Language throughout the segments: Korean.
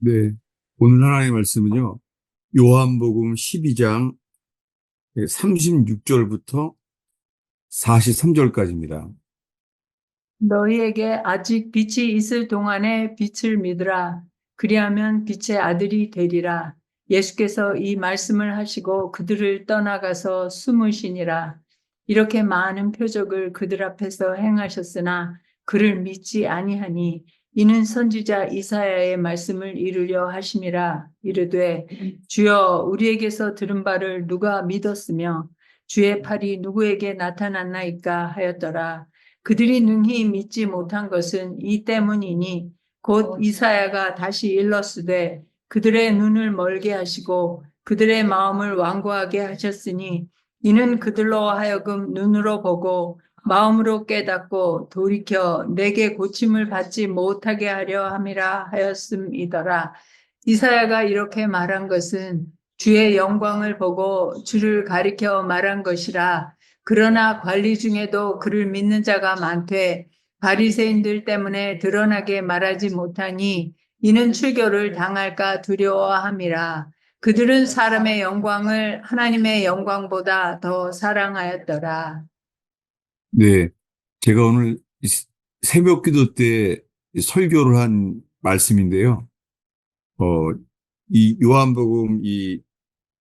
네. 오늘 하나님의 말씀은요, 요한복음 12장 36절부터 43절까지입니다. 너희에게 아직 빛이 있을 동안에 빛을 믿으라. 그리하면 빛의 아들이 되리라. 예수께서 이 말씀을 하시고 그들을 떠나가서 숨으시니라. 이렇게 많은 표적을 그들 앞에서 행하셨으나 그를 믿지 아니하니 이는 선지자 이사야의 말씀을 이루려 하심이라. 이르되 주여 우리에게서 들은 바를 누가 믿었으며 주의 팔이 누구에게 나타났나이까 하였더라. 그들이 능히 믿지 못한 것은 이 때문이니 곧 이사야가 다시 일렀으되 그들의 눈을 멀게 하시고 그들의 마음을 완고하게 하셨으니 이는 그들로 하여금 눈으로 보고 마음으로 깨닫고 돌이켜 내게 고침을 받지 못하게 하려 함이라 하였음이더라. 이사야가 이렇게 말한 것은 주의 영광을 보고 주를 가리켜 말한 것이라. 그러나 관리 중에도 그를 믿는 자가 많되 바리새인들 때문에 드러나게 말하지 못하니 이는 출교를 당할까 두려워함이라. 그들은 사람의 영광을 하나님의 영광보다 더 사랑하였더라. 네. 제가 오늘 새벽 기도 때 설교를 한 말씀인데요. 어, 이 요한복음 이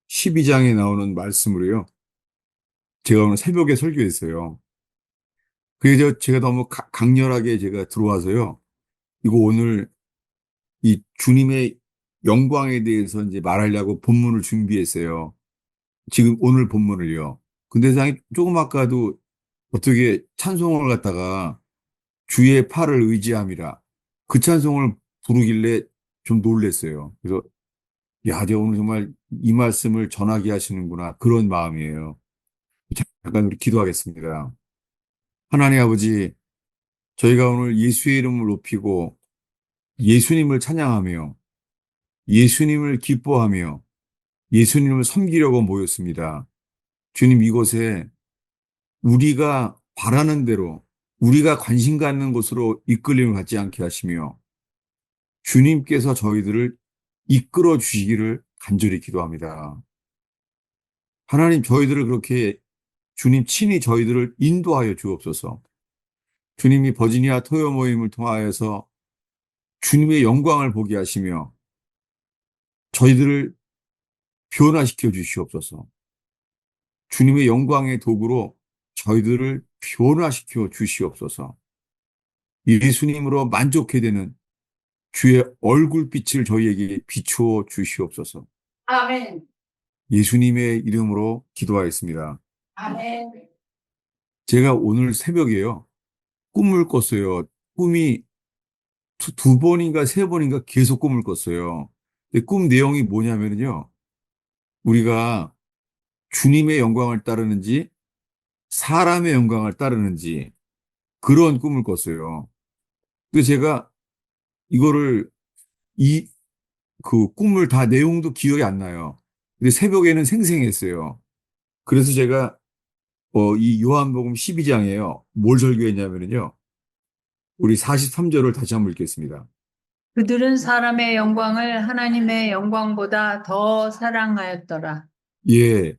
12장에 나오는 말씀으로요. 제가 오늘 새벽에 설교했어요. 그래서 제가 너무 강렬하게 제가 들어와서요. 이거 오늘 이 주님의 영광에 대해서 이제 말하려고 본문을 준비했어요. 지금 오늘 본문을요. 근데 조금 아까도 어떻게 찬송을 갖다가 주의 팔을 의지함이라 그 찬송을 부르길래 좀 놀랬어요. 그래서 야, 제가 오늘 정말 이 말씀을 전하게 하시는구나 그런 마음이에요. 잠깐 우리 기도하겠습니다. 하나님 아버지, 저희가 오늘 예수의 이름을 높이고 예수님을 찬양하며 예수님을 기뻐하며 예수님을 섬기려고 모였습니다. 주님 이곳에 우리가 바라는 대로 우리가 관심 갖는 곳으로 이끌림을 받지 않게 하시며 주님께서 저희들을 이끌어 주시기를 간절히 기도합니다. 하나님 저희들을 그렇게 주님 친히 저희들을 인도하여 주옵소서. 주님이 버지니아 토요 모임을 통하여서 주님의 영광을 보게 하시며 저희들을 변화시켜 주시옵소서. 주님의 영광의 도구로 저희들을 변화시켜 주시옵소서. 예수님으로 만족해야 되는 주의 얼굴빛을 저희에게 비추어 주시옵소서. 아멘. 예수님의 이름으로 기도하였습니다. 아멘. 제가 오늘 새벽에요, 꿈을 꿨어요. 꿈이 두 번인가 세 번인가 계속 꿈을 꿨어요. 근데 꿈 내용이 뭐냐면요. 우리가 주님의 영광을 따르는지 사람의 영광을 따르는지 그런 꿈을 꿨어요. 그래서 제가 이거를 이 그 꿈을 다 내용도 기억이 안 나요. 근데 새벽에는 생생했어요. 그래서 제가 이 요한복음 12장에요. 뭘 설교했냐면요. 우리 43절을 다시 한번 읽겠습니다. 그들은 사람의 영광을 하나님의 영광보다 더 사랑하였더라. 예,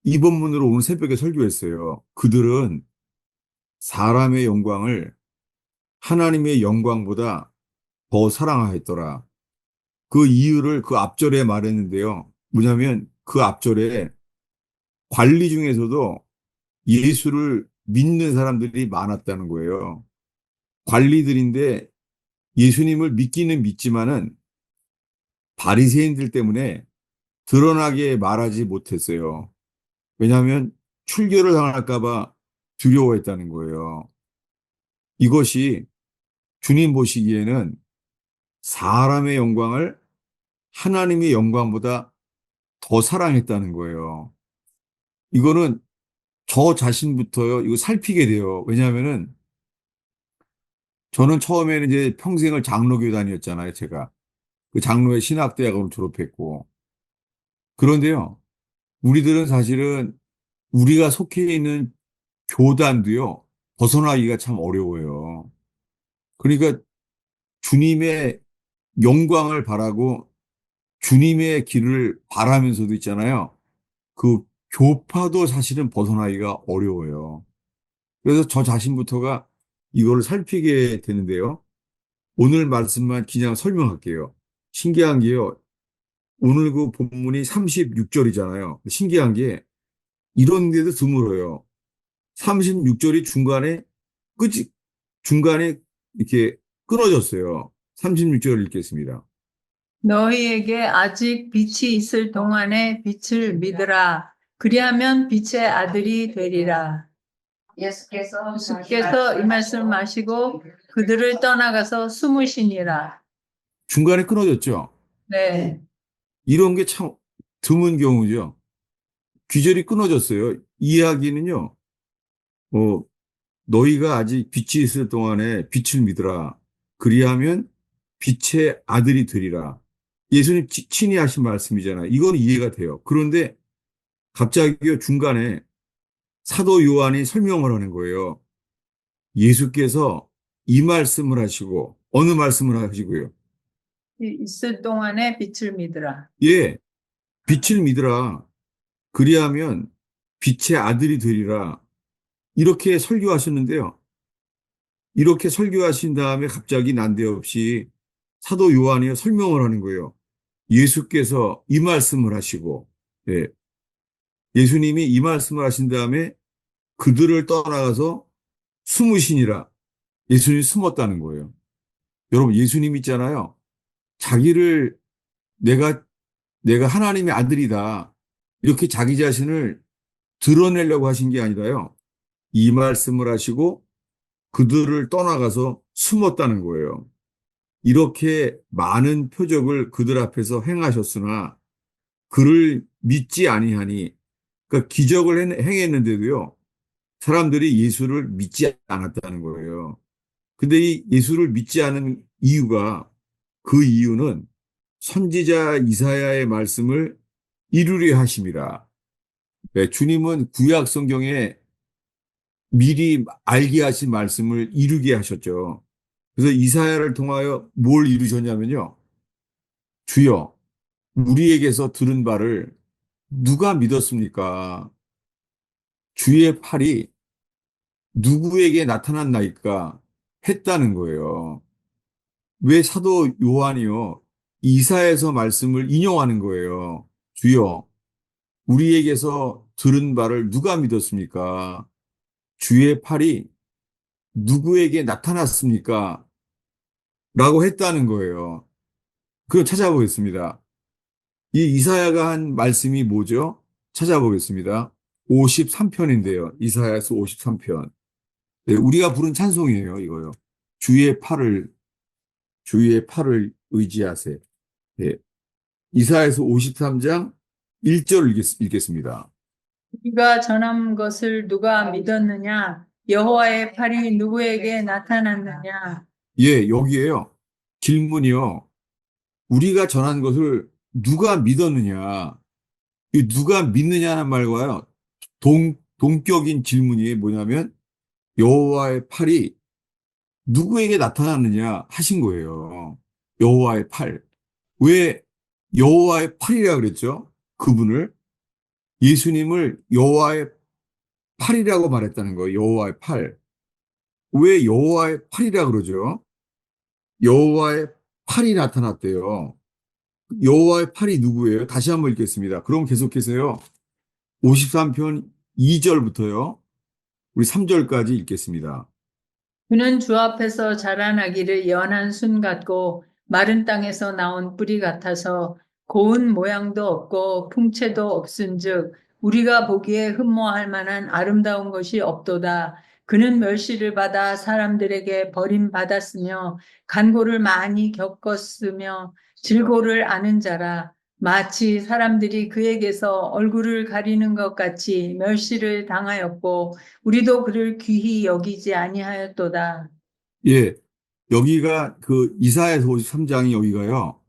이 본문으로 오늘 새벽에 설교했어요. 그들은 사람의 영광을 하나님의 영광보다 더 사랑하였더라. 그 이유를 그 앞절에 말했는데요. 뭐냐면 그 앞절에 관리 중에서도 예수를 믿는 사람들이 많았다는 거예요. 관리들인데 예수님을 믿기는 믿지만은 바리새인들 때문에 드러나게 말하지 못했어요. 왜냐하면 출교를 당할까 봐 두려워했다는 거예요. 이것이 주님 보시기에는 사람의 영광을 하나님의 영광보다 더 사랑했다는 거예요. 이거는 저 자신부터요, 이거 살피게 돼요. 왜냐하면은 저는 처음에는 이제 평생을 장로교 다녔잖아요, 제가. 그 장로의 신학대학을 졸업했고. 그런데요, 우리들은 사실은 우리가 속해 있는 교단도요, 벗어나기가 참 어려워요. 그러니까 주님의 영광을 바라고 주님의 길을 바라면서도 있잖아요. 그 교파도 사실은 벗어나기가 어려워요. 그래서 저 자신부터가 이걸 살피게 되는데요. 오늘 말씀만 그냥 설명할게요. 신기한 게요. 오늘 그 본문이 36절이잖아요. 신기한 게 이런 데도 드물어요. 36절이 끝이, 중간에 이렇게 끊어졌어요. 36절을 읽겠습니다. 너희에게 아직 빛이 있을 동안에 빛을 믿으라. 그리하면 빛의 아들이 되리라. 예수께서 이 말씀을 마시고 그들을 떠나가서 숨으시니라. 중간에 끊어졌죠. 네. 이런 게 참 드문 경우죠. 귀절이 끊어졌어요. 이야기는요, 어, 너희가 아직 빛이 있을 동안에 빛을 믿으라. 그리하면 빛의 아들이 되리라. 예수님 친히 하신 말씀이잖아요. 이건 이해가 돼요. 그런데 갑자기 중간에 사도 요한이 설명을 하는 거예요. 예수께서 이 말씀을 하시고, 어느 말씀을 하시고요. 있을 동안에 빛을 믿으라. 예, 빛을 믿으라. 그리하면 빛의 아들이 되리라. 이렇게 설교하셨는데요. 이렇게 설교하신 다음에 갑자기 난데없이 사도 요한이 설명을 하는 거예요. 예수께서 이 말씀을 하시고, 예, 예수님이 이 말씀을 하신 다음에 그들을 떠나가서 숨으시니라. 예수님이 숨었다는 거예요. 여러분, 예수님 있잖아요. 자기를 내가, 내가 하나님의 아들이다. 이렇게 자기 자신을 드러내려고 하신 게 아니라요. 이 말씀을 하시고 그들을 떠나가서 숨었다는 거예요. 이렇게 많은 표적을 그들 앞에서 행하셨으나 그를 믿지 아니하니, 그러니까 기적을 행했는데도요. 사람들이 예수를 믿지 않았다는 거예요. 근데 이 예수를 믿지 않은 이유가, 그 이유는 선지자 이사야의 말씀을 이루려 하심이라. 네, 주님은 구약 성경에 미리 알게 하신 말씀을 이루게 하셨죠. 그래서 이사야를 통하여 뭘 이루셨냐면요. 주여, 우리에게서 들은 바를 누가 믿었습니까? 주의 팔이 누구에게 나타났나이까 했다는 거예요. 왜 사도 요한이요? 이사야에서 말씀을 인용하는 거예요. 주여, 우리에게서 들은 바를 누가 믿었습니까? 주의 팔이 누구에게 나타났습니까? 라고 했다는 거예요. 그걸 찾아보겠습니다. 이 이사야가 한 말씀이 뭐죠? 찾아보겠습니다. 53편인데요. 이사야서 53편. 네, 우리가 부른 찬송이에요, 이거요. 주의 팔을, 주의 팔을 의지하세. 네, 이사야서 53장 1절 읽겠습니다. 우리가 전한 것을 누가 믿었느냐? 여호와의 팔이 누구에게 나타났느냐? 예, 여기에요. 질문이요. 우리가 전한 것을 누가 믿었느냐? 이 누가 믿느냐는 말과요. 동격인 질문이 뭐냐면 여호와의 팔이 누구에게 나타났느냐 하신 거예요. 여호와의 팔. 왜 여호와의 팔이라 그랬죠? 그분을 예수님을 여호와의 팔이라고 말했다는 거예요. 여호와의 팔. 왜 여호와의 팔이라 그러죠? 여호와의 팔이 나타났대요. 여호와의 팔이 누구예요? 다시 한번 읽겠습니다. 그럼 계속해서요. 53편 2절부터요. 우리 3절까지 읽겠습니다. 그는 주 앞에서 자라나기를 연한 순 같고 마른 땅에서 나온 뿌리 같아서 고운 모양도 없고 풍채도 없은즉 우리가 보기에 흠모할 만한 아름다운 것이 없도다. 그는 멸시를 받아 사람들에게 버림받았으며 간고를 많이 겪었으며 질고를 아는 자라. 마치 사람들이 그에게서 얼굴을 가리는 것 같이 멸시를 당하였고 우리도 그를 귀히 여기지 아니하였도다. 예, 여기가 그 이사야서 53장이 여기가요.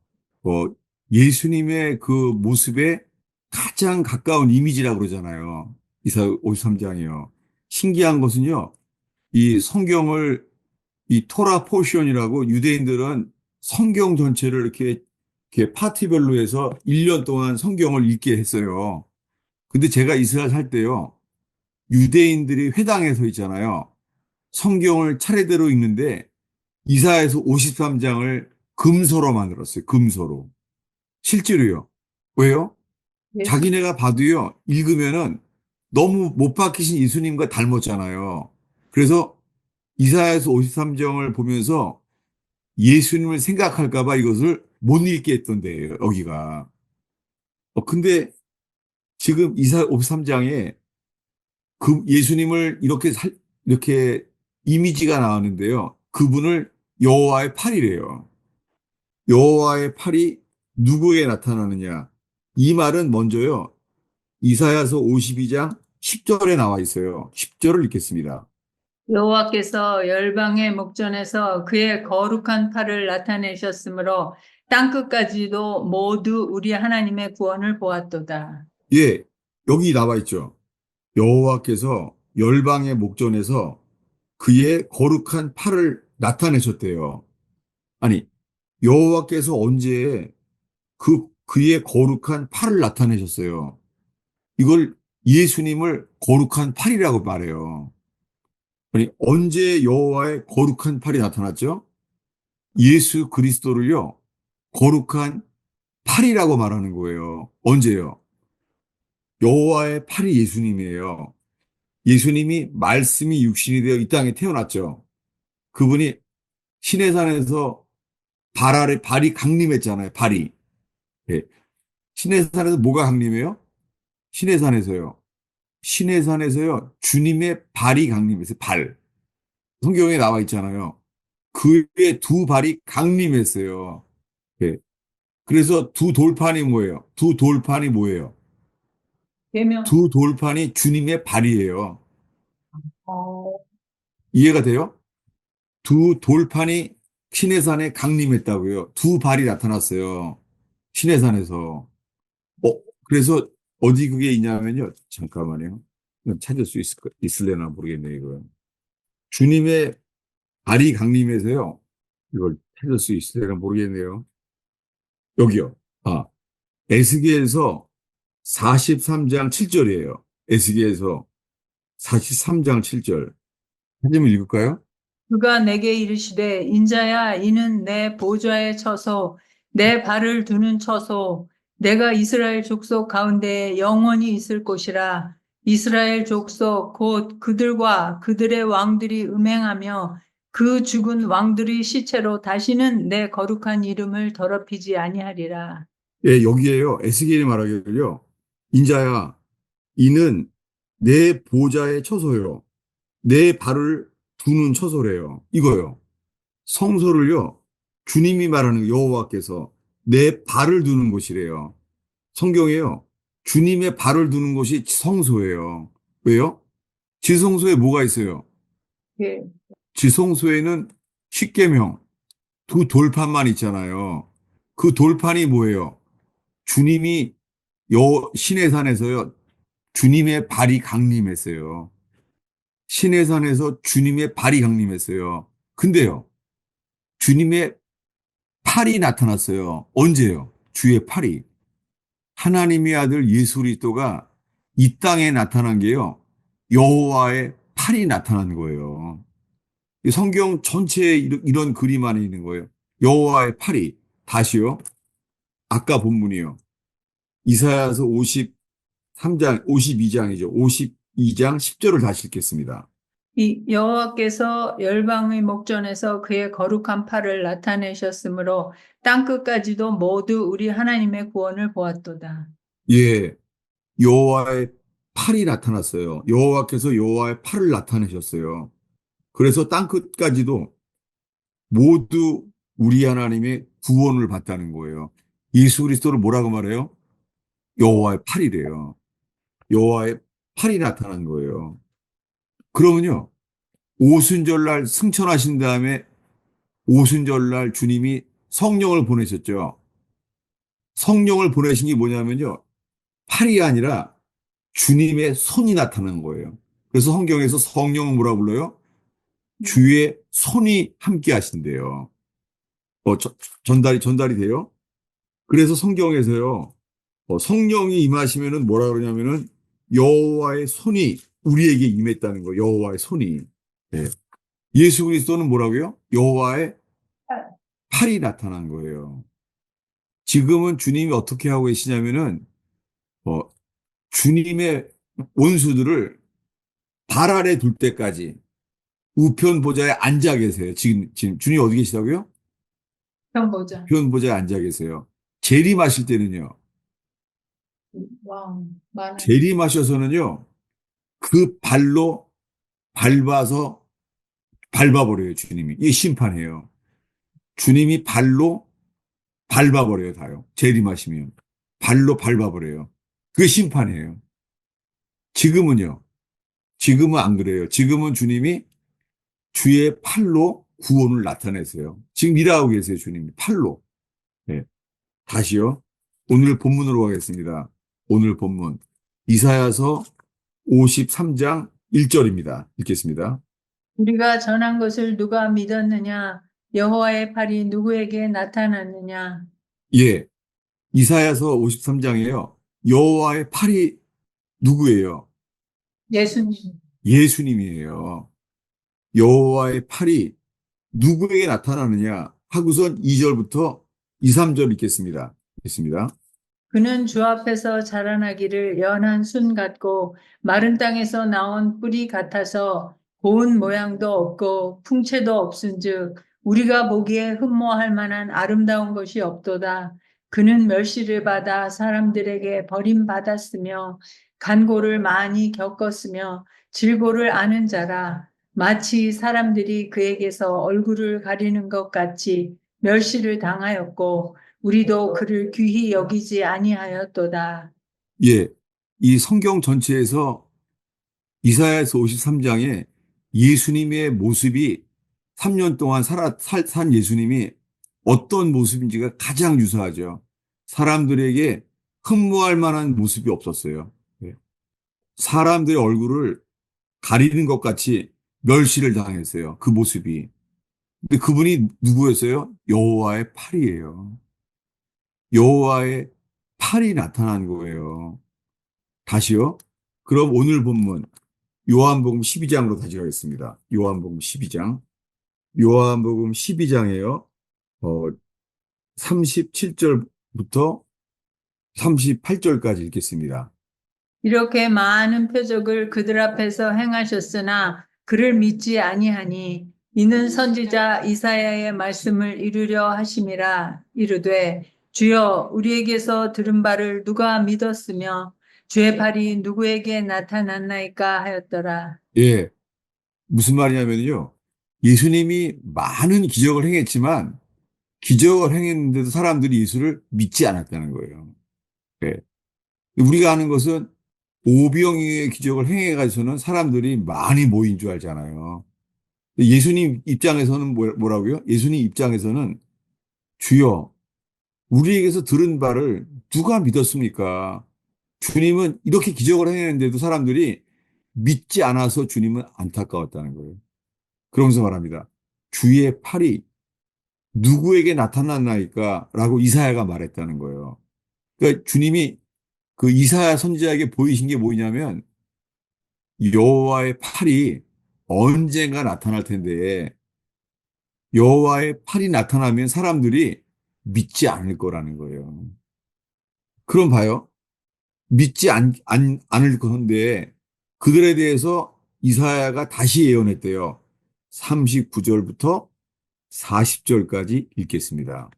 어, 예수님의 그 모습에 가장 가까운 이미지라고 그러잖아요. 이사야 53장이요. 신기한 것은요. 이 성경을 이 토라 포션이라고 유대인들은 성경 전체를 이렇게 파티별로 해서 1년 동안 성경을 읽게 했어요. 근데 제가 이스라엘 살 때요, 유대인들이 회당에서 있잖아요. 성경을 차례대로 읽는데 이사야서 53장을 금서로 만들었어요. 금서로. 실제로요. 왜요? 예수, 자기네가 봐도요, 읽으면은 너무 못 박히신 예수님과 닮았잖아요. 그래서 이사야서 53장을 보면서 예수님을 생각할까봐 이것을 못 읽게 했던데요, 여기가. 근데 지금 이사야 53장에 그 예수님을 이렇게 이미지가 나왔는데요. 그분을 여호와의 팔이래요. 여호와의 팔이 누구에 나타나느냐? 이 말은 먼저요. 이사야서 52장 10절에 나와 있어요. 10절을 읽겠습니다. 여호와께서 열방의 목전에서 그의 거룩한 팔을 나타내셨으므로 땅 끝까지도 모두 우리 하나님의 구원을 보았도다. 예, 여기 나와 있죠. 여호와께서 열방의 목전에서 그의 거룩한 팔을 나타내셨대요. 아니, 여호와께서 언제 그의 거룩한 팔을 나타내셨어요. 이걸 예수님을 거룩한 팔이라고 말해요. 아니, 언제 여호와의 거룩한 팔이 나타났죠? 예수 그리스도를요, 거룩한 팔이라고 말하는 거예요. 언제요? 여호와의 팔이 예수님이에요. 예수님이 말씀이 육신이 되어 이 땅에 태어났죠. 그분이 시내산에서 발이 강림했잖아요. 발이. 예. 시내산에서 뭐가 강림해요? 시내산에서요. 시내산에서요. 주님의 발이 강림했어요. 발. 성경에 나와 있잖아요. 그의 두 발이 강림했어요. 예. 그래서 두 돌판이 뭐예요? 두 돌판이 뭐예요? 되면 두 돌판이 주님의 발이에요. 어, 이해가 돼요? 두 돌판이 시내산에 강림했다고요. 두 발이 나타났어요. 시내산에서. 그래서 어디 그게 있냐면요. 잠깐만요. 이건 찾을 수 있을려나 모르겠네요, 이거. 주님의 발이 강림해서요. 이걸 찾을 수 있을려나 모르겠네요. 여기요. 에스겔서 43장 7절이에요. 에스겔서 43장 7절. 한 점 읽을까요? 그가 내게 이르시되 인자야 이는 내 보좌의 처소 내 발을 두는 처소 내가 이스라엘 족속 가운데 영원히 있을 곳이라 이스라엘 족속 곧 그들과 그들의 왕들이 음행하며 그 죽은 왕들의 시체로 다시는 내 거룩한 이름을 더럽히지 아니하리라. 예, 여기에요. 에스겔이 말하기를요. 인자야, 이는 내 보좌의 처소요. 내 발을 두는 처소래요. 이거요. 성소를요. 주님이 말하는 여호와께서 내 발을 두는 곳이래요. 성경에요. 주님의 발을 두는 곳이 성소예요. 왜요? 지성소에 뭐가 있어요? 예. 지성소에는 십계명, 두 돌판만 있잖아요. 그 돌판이 뭐예요? 주님이 시내산에서요. 주님의 발이 강림했어요. 시내산에서 주님의 발이 강림했어요. 근데요. 주님의 팔이 나타났어요. 언제요? 주의 팔이. 하나님의 아들 예수 그리스도가 이 땅에 나타난 게요. 여호와의 팔이 나타난 거예요. 이 성경 전체에 이런 그림 안에 있는 거예요. 여호와의 팔이. 다시요. 아까 본문이요. 이사야서 53장, 52장이죠. 52장 10절을 다시 읽겠습니다. 이 여호와께서 열방의 목전에서 그의 거룩한 팔을 나타내셨으므로 땅 끝까지도 모두 우리 하나님의 구원을 보았도다. 예, 여호와의 팔이 나타났어요. 여호와께서 여호와의 팔을 나타내셨어요. 그래서 땅 끝까지도 모두 우리 하나님의 구원을 받다는 거예요. 예수 그리스도를 뭐라고 말해요? 여호와의 팔이래요. 여호와의 팔이 나타난 거예요. 그러면요, 오순절날 승천하신 다음에 오순절날 주님이 성령을 보내셨죠. 성령을 보내신 게 뭐냐면요, 팔이 아니라 주님의 손이 나타난 거예요. 그래서 성경에서 성령은 뭐라 불러요? 주의 손이 함께 하신대요. 어, 전달이 돼요. 그래서 성경에서요, 성령이 임하시면은 뭐라 그러냐면은 여호와의 손이 우리에게 임했다는 거예요. 여호와의 손이. 예. 예수 그리스도는 뭐라고요? 여호와의 팔이 나타난 거예요. 지금은 주님이 어떻게 하고 계시냐면은 어, 주님의 원수들을 발 아래 둘 때까지 우편 보좌에 앉아 계세요. 지금 주님 어디 계시다고요? 형 보자. 우편 보좌에 앉아 계세요. 재림하실 때는요. 와, 많은. 재림하셔서는요. 그 발로 밟아서 밟아버려요. 주님이. 이게 심판이에요. 주님이 발로 밟아버려요. 다요. 재림하시면. 발로 밟아버려요. 그게 심판이에요. 지금은요. 지금은 안 그래요. 지금은 주님이 주의 팔로 구원을 나타내세요. 지금 일하고 계세요. 주님이 팔로. 네. 다시요. 오늘 본문으로 가겠습니다. 오늘 본문. 이사야서 53장 1절입니다. 읽겠습니다. 우리가 전한 것을 누가 믿었느냐? 여호와의 팔이 누구에게 나타났느냐? 예. 이사야서 53장이에요. 여호와의 팔이 누구예요? 예수님. 예수님이에요. 여호와의 팔이 누구에게 나타나느냐 하고선 2절부터 2, 3절 읽겠습니다. 읽겠습니다. 그는 주 앞에서 자라나기를 연한 순 같고 마른 땅에서 나온 뿌리 같아서 고운 모양도 없고 풍채도 없은즉 우리가 보기에 흠모할 만한 아름다운 것이 없도다. 그는 멸시를 받아 사람들에게 버림받았으며 간고를 많이 겪었으며 질고를 아는 자라. 마치 사람들이 그에게서 얼굴을 가리는 것 같이 멸시를 당하였고 우리도 그를 귀히 여기지 아니하였도다. 예. 이 성경 전체에서 이사야서 53장에 예수님의 모습이 3년 동안 산 예수님이 어떤 모습인지가 가장 유사하죠. 사람들에게 흠모할 만한 모습이 없었어요. 예. 사람들의 얼굴을 가리는 것 같이 멸시를 당했어요. 그 모습이. 근데 그분이 누구였어요? 여호와의 팔이에요. 여호와의 팔이 나타난 거예요. 다시요. 그럼 오늘 본문 요한복음 12장으로 다시 가겠습니다. 요한복음 12장. 요한복음 12장에요. 37절부터 38절까지 읽겠습니다. 이렇게 많은 표적을 그들 앞에서 행하셨으나 그를 믿지 아니하니 이는 선지자 이사야의 말씀을 이루려 하심이라. 이르되 주여 우리에게서 들은 바를 누가 믿었으며 주의 팔이 누구에게 나타났나이까 하였더라. 예, 무슨 말이냐면요. 예수님이 많은 기적을 행했지만 기적을 행했는데도 사람들이 예수를 믿지 않았다는 거예요. 예. 우리가 아는 것은 오병이의 기적을 행해가지고는 사람들이 많이 모인 줄 알잖아요. 예수님 입장에서는 뭐라고요? 예수님 입장에서는 주여, 우리에게서 들은 바를 누가 믿었습니까? 주님은 이렇게 기적을 행했는데도 사람들이 믿지 않아서 주님은 안타까웠다는 거예요. 그러면서 말합니다. 주의 팔이 누구에게 나타났나이까? 라고 이사야가 말했다는 거예요. 그러니까 주님이 그 이사야 선지자에게 보이신 게 뭐냐면 여호와의 팔이 언젠가 나타날 텐데 여호와의 팔이 나타나면 사람들이 믿지 않을 거라는 거예요. 그럼 봐요. 믿지 않을 건데 그들에 대해서 이사야가 다시 예언했대요. 39절부터 40절까지 읽겠습니다.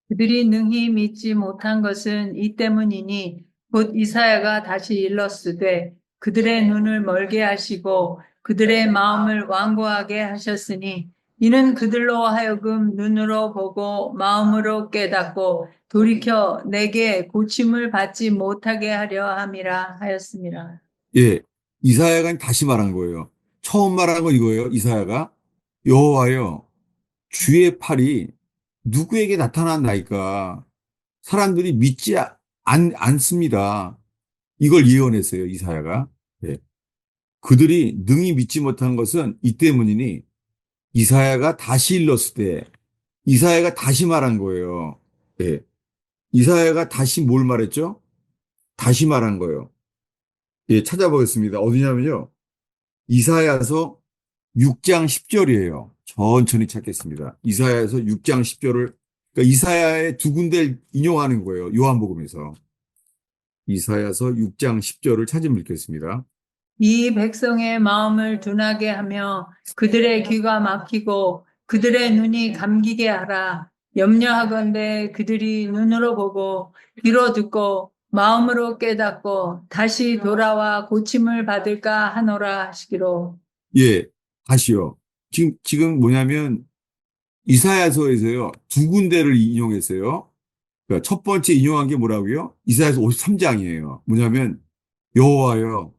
그들이 능히 믿지 못한 것은 이 때문이니 곧 이사야가 다시 일렀으되 그들의 눈을 멀게 하시고 그들의 마음을 완고하게 하셨으니 이는 그들로 하여금 눈으로 보고 마음으로 깨닫고 돌이켜 내게 고침을 받지 못하게 하려 함이라 하였습니다. 예, 이사야가 다시 말한 거예요. 처음 말한 건 이거예요. 이사야가 여호와여 주의 팔이 누구에게 나타났나이까? 사람들이 믿지 않습니다. 이걸 예언했어요, 이사야가. 예. 그들이 능히 믿지 못한 것은 이 때문이니 이사야가 다시 일렀을 때 이사야가 다시 말한 거예요. 예. 이사야가 다시 뭘 말했죠? 다시 말한 거예요. 예, 찾아보겠습니다. 어디냐면요. 이사야서 6장 10절이에요. 천천히 찾겠습니다. 이사야서 6장 10절을, 그러니까 이사야의 두 군데를 인용하는 거예요. 요한복음에서. 이사야서 6장 10절을 찾으면 읽겠습니다. 이 백성의 마음을 둔하게 하며 그들의 귀가 막히고 그들의 눈이 감기게 하라. 염려하건대 그들이 눈으로 보고 귀로 듣고 마음으로 깨닫고 다시 돌아와 고침을 받을까 하노라 하시기로. 예, 다시요. 지금 뭐냐면 이사야서에서요. 두 군데를 인용했어요. 그러니까 첫 번째 인용한 게 뭐라고요? 이사야서 53장이에요. 뭐냐면 여호와여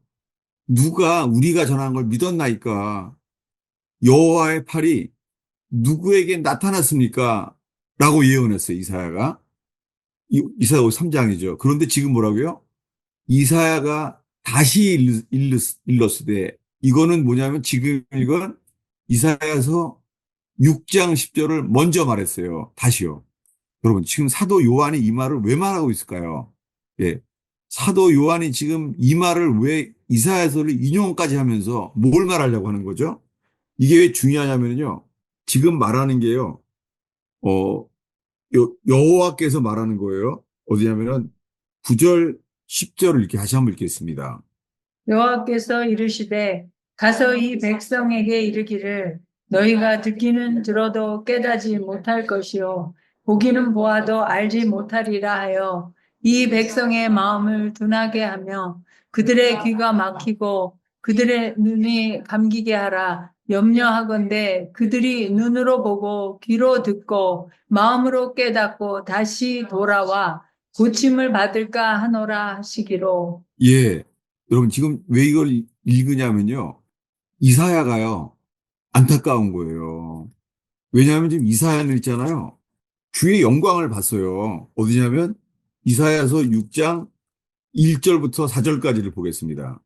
누가 우리가 전한 걸 믿었나이까? 여호와의 팔이 누구에게 나타났습니까? 라고 예언했어요, 이사야가. 이사야 53장이죠. 그런데 지금 뭐라고요? 이사야가 다시 일렀으되, 이거는 뭐냐면 지금 이건 이사야서 6장 10절을 먼저 말했어요. 다시요. 여러분, 지금 사도 요한이 이 말을 왜 말하고 있을까요? 예. 사도 요한이 지금 이 말을 왜 이사야서를 인용까지 하면서 뭘 말하려고 하는 거죠? 이게 왜 중요하냐면요. 지금 말하는 게요. 어, 여호와께서 말하는 거예요. 어디냐면은 9절, 10절을 이렇게 다시 한번 읽겠습니다. 여호와께서 이르시되 가서 이 백성에게 이르기를 너희가 듣기는 들어도 깨닫지 못할 것이요 보기는 보아도 알지 못하리라 하여 이 백성의 마음을 둔하게 하며 그들의 귀가 막히고 그들의 눈이 감기게 하라. 염려하건대 그들이 눈으로 보고 귀로 듣고 마음으로 깨닫고 다시 돌아와 고침을 받을까 하노라 하시기로. 예. 여러분, 지금 왜 이걸 읽으냐면요. 이사야가요. 안타까운 거예요. 왜냐하면 지금 이사야는 있잖아요. 주의 영광을 봤어요. 어디냐면 이사야서 6장 1절부터 4절까지를 보겠습니다.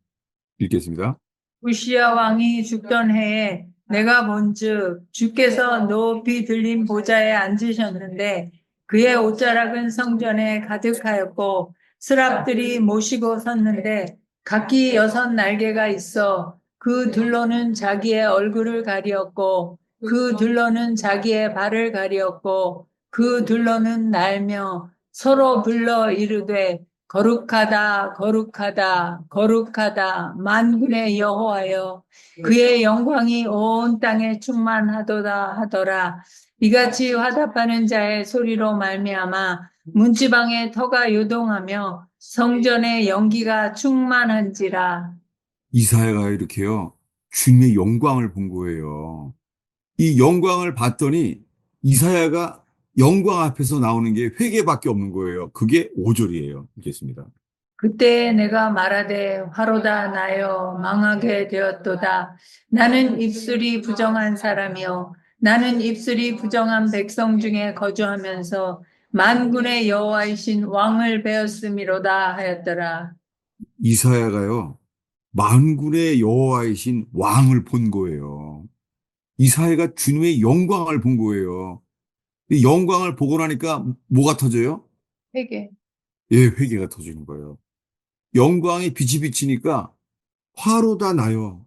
읽겠습니다. 우시야 왕이 죽던 해에 내가 본즉 주께서 높이 들린 보좌에 앉으셨는데 그의 옷자락은 성전에 가득하였고 스랍들이 모시고 섰는데 각기 6 날개가 있어 그 둘로는 자기의 얼굴을 가리었고 그 둘로는 자기의 발을 가리었고 그 둘로는 날며 서로 불러 이르되 거룩하다, 거룩하다, 거룩하다, 만군의 여호와여, 그의 영광이 온 땅에 충만하도다 하더라. 이같이 화답하는 자의 소리로 말미암아 문지방의 터가 요동하며 성전의 연기가 충만한지라. 이사야가 이렇게요. 주님의 영광을 본 거예요. 이 영광을 봤더니 이사야가 영광 앞에서 나오는 게 회개밖에 없는 거예요. 그게 5절이에요. 읽겠습니다. 그때 내가 말하되 화로다 나여 망하게 되었도다. 나는 입술이 부정한 사람이요 나는 입술이 부정한 백성 중에 거주하면서 만군의 여호와이신 왕을 배웠음이로다 하였더라. 이사야가요. 만군의 여호와이신 왕을 본 거예요. 이사야가 주님의 영광을 본 거예요. 이 영광을 보고 나니까 뭐가 터져요? 회개. 예, 회개가 터지는 거예요. 영광이 빛이 비치니까 화로 다 나요.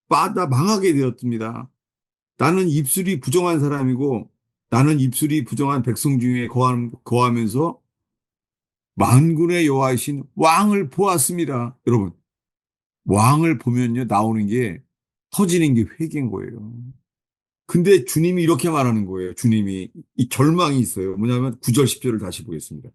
빠다 망하게 되었습니다. 나는 입술이 부정한 사람이고 나는 입술이 부정한 백성 중에 거하면서 만군의 여호와이신 왕을 보았습니다. 여러분, 왕을 보면요 나오는 게 터지는 게 회개인 거예요. 근데 주님이 이렇게 말하는 거예요. 주님이 이 절망이 있어요. 뭐냐면 9절 10절을 다시 보겠습니다.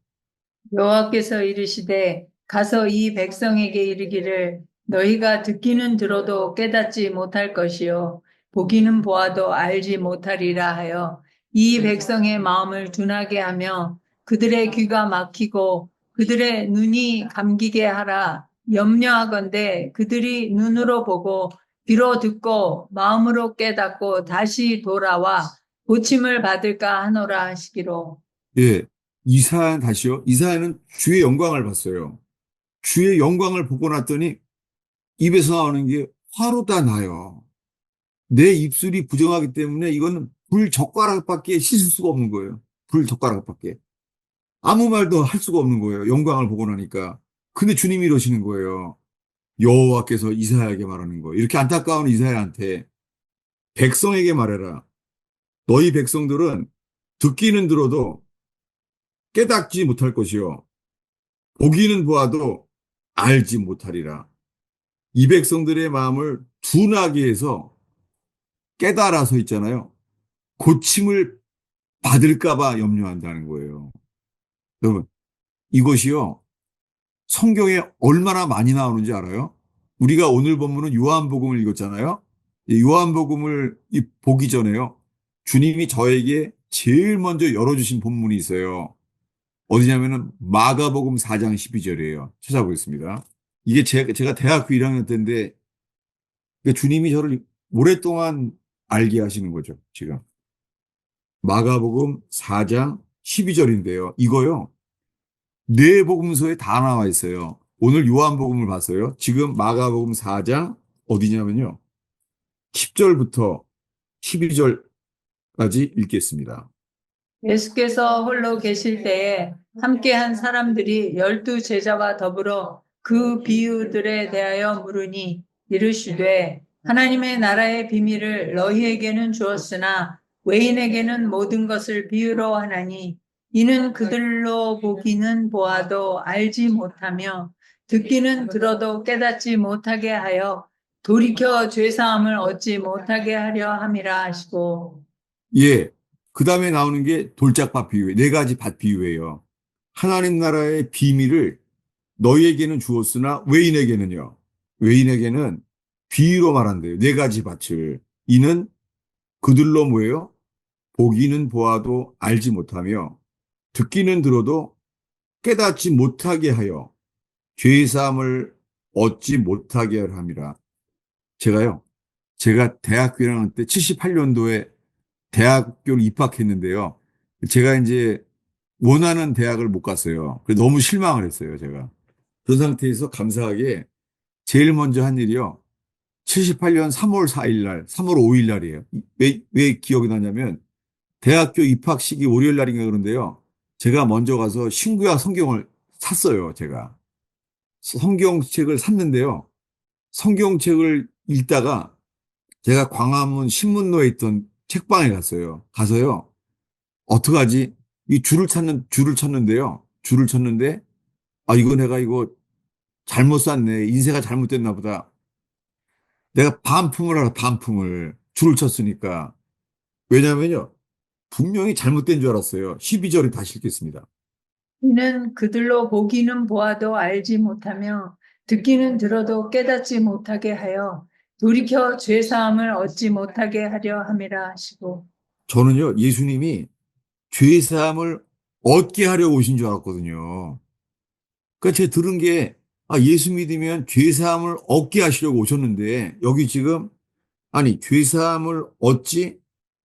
여호와께서 이르시되 가서 이 백성에게 이르기를 너희가 듣기는 들어도 깨닫지 못할 것이요 보기는 보아도 알지 못하리라 하여 이 백성의 마음을 둔하게 하며 그들의 귀가 막히고 그들의 눈이 감기게 하라. 염려하건대 그들이 눈으로 보고 귀로 듣고 마음으로 깨닫고 다시 돌아와 고침을 받을까 하노라 하시기로. 예, 이사야 다시요. 이사야는 주의 영광을 봤어요. 주의 영광을 보고 났더니 입에서 나오는 게 화로 다 나요. 내 입술이 부정하기 때문에 이거는 불 젓가락밖에 씻을 수가 없는 거예요. 불 젓가락밖에. 아무 말도 할 수가 없는 거예요. 영광을 보고 나니까. 근데 주님이 이러시는 거예요. 여호와께서 이사야에게 말하는 거예요. 이렇게 안타까운 이사야한테 백성에게 말해라. 너희 백성들은 듣기는 들어도 깨닫지 못할 것이요. 보기는 보아도 알지 못하리라. 이 백성들의 마음을 둔하게 해서 깨달아서 있잖아요. 고침을 받을까봐 염려한다는 거예요. 여러분, 이것이요. 성경에 얼마나 많이 나오는지 알아요? 우리가 오늘 본문은 요한복음을 읽었잖아요. 이 요한복음을 보기 전에요. 주님이 저에게 제일 먼저 열어주신 본문이 있어요. 어디냐면은 마가복음 4장 12절이에요. 찾아보겠습니다. 이게 제가 대학교 1학년 때인데 그러니까 주님이 저를 오랫동안 알게 하시는 거죠. 지금. 마가복음 4장 12절인데요. 이거요. 네 복음서에 다 나와 있어요. 오늘 요한복음을 봤어요. 지금 마가복음 4장 어디냐면요. 10절부터 12절까지 읽겠습니다. 예수께서 홀로 계실 때에 함께한 사람들이 12 제자와 더불어 그 비유들에 대하여 물으니 이르시되 하나님의 나라의 비밀을 너희에게는 주었으나 외인에게는 모든 것을 비유로 하나니 이는 그들로 보기는 보아도 알지 못하며 듣기는 들어도 깨닫지 못하게 하여 돌이켜 죄사함을 얻지 못하게 하려 함이라 하시고. 예. 그 다음에 나오는 게 돌짝밭 비유예요. 네 가지 밭 비유예요. 하나님 나라의 비밀을 너희에게는 주었으나 외인에게는요. 외인에게는 비유로 말한대요. 네 가지 밭을. 이는 그들로 뭐예요? 보기는 보아도 알지 못하며 듣기는 들어도 깨닫지 못하게 하여 죄사함을 얻지 못하게 함이라. 제가 대학교 1학년 때 78년도에 대학교를 입학했는데요. 제가 이제 원하는 대학을 못 갔어요. 그래서 너무 실망을 했어요, 제가. 그런 상태에서 감사하게 제일 먼저 한 일이요. 78년 3월 4일 날, 3월 5일 날이에요. 왜 기억이 나냐면 대학교 입학식이 월요일 날인가 그런데요. 제가 먼저 가서 신구약 성경을 샀어요, 제가. 성경책을 샀는데요. 성경책을 읽다가 제가 광화문 신문로에 있던 책방에 갔어요. 가서요. 어떡하지? 이 줄을 쳤는데요. 줄을 쳤는데, 아, 이거 내가 이거 잘못 샀네. 인쇄가 잘못됐나 보다. 내가 반품을 하라, 반품을. 줄을 쳤으니까. 왜냐면요. 분명히 잘못된 줄 알았어요. 12절을 다시 읽겠습니다. 이는 그들로 보기는 보아도 알지 못하며 듣기는 들어도 깨닫지 못하게 하여 돌이켜 죄사함을 얻지 못하게 하려 함이라 하시고. 저는요, 예수님이 죄사함을 얻게 하려고 오신 줄 알았거든요. 그러니까 제가 들은 게, 아, 예수 믿으면 죄사함을 얻게 하시려고 오셨는데, 여기 지금, 아니, 죄사함을 얻지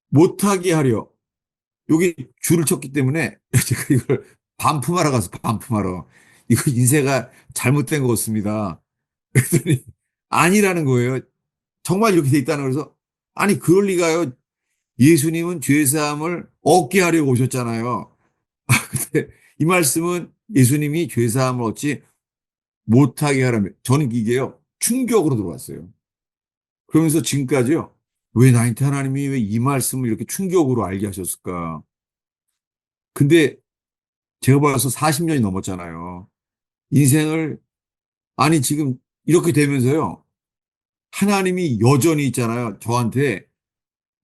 못하게 하려. 여기 줄을 쳤기 때문에 제가 이걸 반품하러 가서 반품하러. 이거 인쇄가 잘못된 것 같습니다. 그랬더니 아니라는 거예요. 정말 이렇게 돼 있다는 거라서 아니 그럴 리가요. 예수님은 죄사함을 얻게 하려고 오셨잖아요. 근데 이 말씀은 예수님이 죄사함을 얻지 못하게 하라면 저는 이게요. 충격으로 들어왔어요. 그러면서 지금까지요. 왜 나한테 하나님이 왜 이 말씀을 이렇게 충격으로 알게 하셨을까? 근데 제가 벌써 40년이 넘었잖아요. 인생을, 아니, 지금 이렇게 되면서요. 하나님이 여전히 있잖아요. 저한테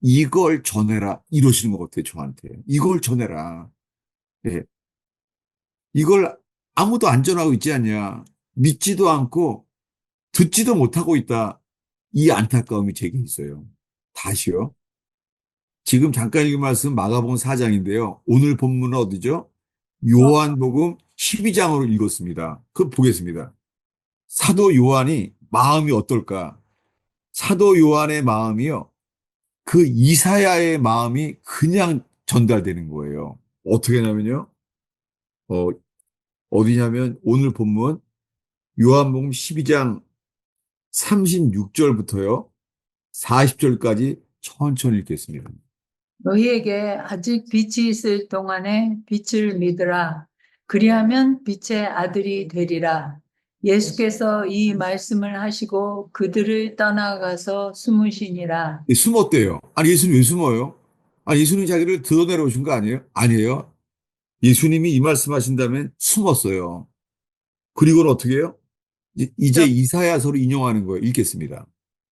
이걸 전해라. 이러시는 것 같아요. 저한테. 이걸 전해라. 예. 이걸 아무도 안 전하고 있지 않냐. 믿지도 않고 듣지도 못하고 있다. 이 안타까움이 제게 있어요. 다시요. 지금 잠깐 읽은 말씀 마가복음 4장인데요. 오늘 본문은 어디죠? 요한복음 12장으로 읽었습니다. 그거 보겠습니다. 사도 요한이 마음이 어떨까? 사도 요한의 마음이요. 그 이사야의 마음이 그냥 전달되는 거예요. 어떻게 하냐면요. 어, 어디냐면 오늘 본문 요한복음 12장 36절부터요. 40절까지 천천히 읽겠습니다. 너희에게 아직 빛이 있을 동안에 빛을 믿으라. 그리하면 빛의 아들이 되리라. 예수께서 이 말씀을 하시고 그들을 떠나가서 숨으시니라. 예, 숨었대요. 아니, 예수님 왜 숨어요? 아니, 예수님 자기를 드러내러 오신 거 아니에요? 아니에요. 예수님이 이 말씀 하신다면 숨었어요. 그리고는 어떻게 해요? 이제 이사야서를 인용하는 거예요. 읽겠습니다.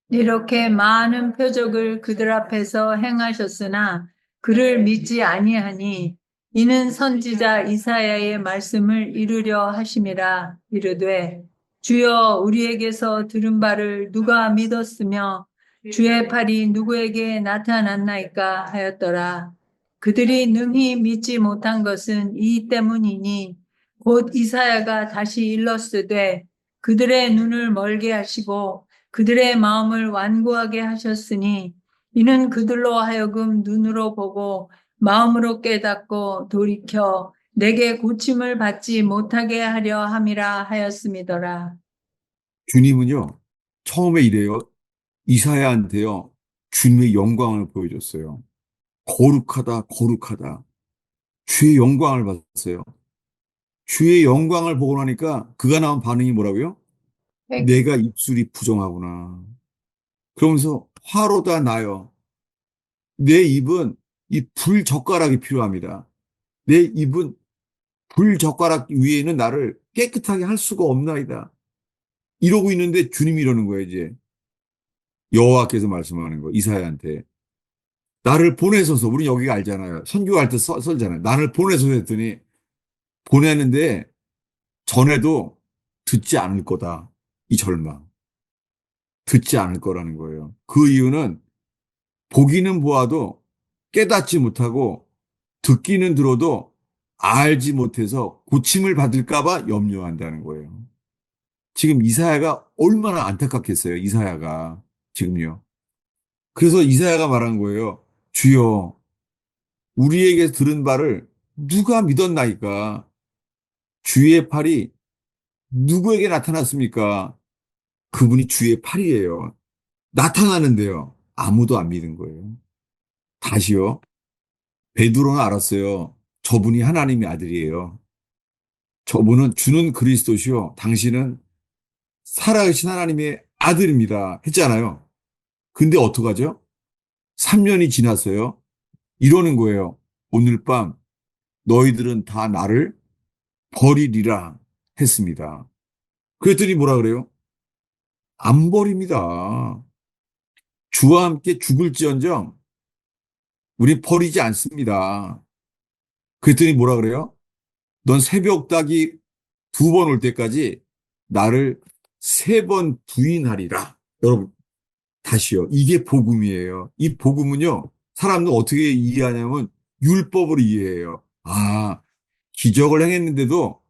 이렇게 많은 표적을 그들 앞에서 행하셨으나 그를 믿지 아니하니 이는 선지자 이사야의 말씀을 이루려 하심이라. 이르되 주여 우리에게서 들은 바를 누가 믿었으며 주의 팔이 누구에게 나타났나이까 하였더라. 그들이 능히 믿지 못한 것은 이 때문이니 곧 이사야가 다시 일렀으되 그들의 눈을 멀게 하시고 그들의 마음을 완고하게 하셨으니 이는 그들로 하여금 눈으로 보고 마음으로 깨닫고 돌이켜 내게 고침을 받지 못하게 하려 함이라 하였음이더라. 주님은요, 처음에 이래요. 이사야한테요, 주님의 영광을 보여줬어요. 거룩하다, 거룩하다. 주의 영광을 봤어요. 주의 영광을 보고 나니까 그가 나온 반응이 뭐라고요? 내가 입술이 부정하구나. 그러면서 화로다 나요. 내 입은 이 불젓가락이 필요합니다. 내 입은 불젓가락 위에는 나를 깨끗하게 할 수가 없나이다. 이러고 있는데 주님이 이러는 거예요, 이제. 여호와께서 말씀하는 거, 이사야한테. 나를 보내소서, 우리 여기가 알잖아요. 선교할 때 설잖아요. 나를 보내소서 했더니, 보내는데, 전에도 듣지 않을 거다. 이 절망. 듣지 않을 거라는 거예요. 그 이유는, 보기는 보아도 깨닫지 못하고, 듣기는 들어도 알지 못해서 고침을 받을까봐 염려한다는 거예요. 지금 이사야가 얼마나 안타깝겠어요, 이사야가. 지금요. 그래서 이사야가 말한 거예요. 주여, 우리에게 들은 바를 누가 믿었나이까? 주의 팔이 누구에게 나타났습니까? 그분이 주의 팔이에요. 나타나는데요. 아무도 안 믿은 거예요. 다시요. 베드로는 알았어요. 저분이 하나님의 아들이에요. 저분은 주는 그리스도시요. 당신은 살아계신 하나님의 아들입니다. 했잖아요. 근데 어떡하죠? 3년이 지났어요. 이러는 거예요. 오늘 밤 너희들은 다 나를 버리리라 했습니다. 그랬더니 뭐라 그래요? 안 버립니다. 주와 함께 죽을지언정 우리 버리지 않습니다. 그랬더니 뭐라 그래요? 넌 새벽 닭이 2번 올 때까지 나를 3번 부인하리라. 여러분, 다시요. 이게 복음이에요. 이 복음은요, 사람들 어떻게 이해하냐면 율법으로 이해해요. 아, 기적을 행했는데도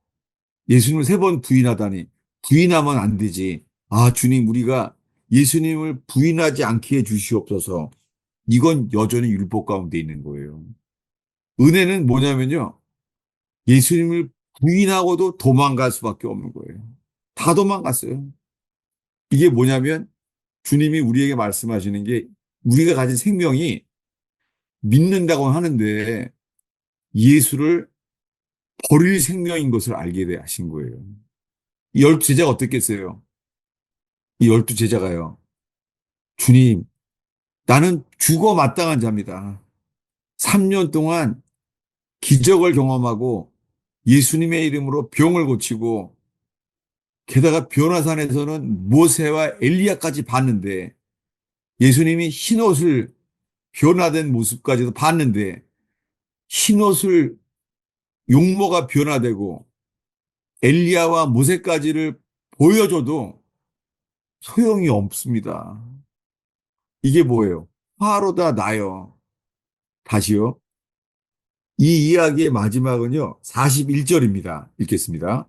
예수님을 3번 부인하다니. 부인하면 안 되지. 아, 주님, 우리가 예수님을 부인하지 않게 해 주시옵소서. 이건 여전히 율법 가운데 있는 거예요. 은혜는 뭐냐면요. 예수님을 부인하고도 도망갈 수밖에 없는 거예요. 다 도망갔어요. 이게 뭐냐면 주님이 우리에게 말씀하시는 게 우리가 가진 생명이 믿는다고 하는데 예수를 버릴 생명인 것을 알게 하신 거예요. 이 12제자가 어떻겠어요? 이 12제자가요. 주님, 나는 죽어 마땅한 자입니다. 3년 동안 기적을 경험하고 예수님의 이름으로 병을 고치고 게다가 변화산에서는 모세와 엘리야까지 봤는데 예수님이 흰옷을 변화된 모습까지도 봤는데 흰옷을 용모가 변화되고 엘리야와 모세까지를 보여줘도 소용이 없습니다. 이게 뭐예요? 화로다 나요. 다시요. 이 이야기의 마지막은요. 41절입니다. 읽겠습니다.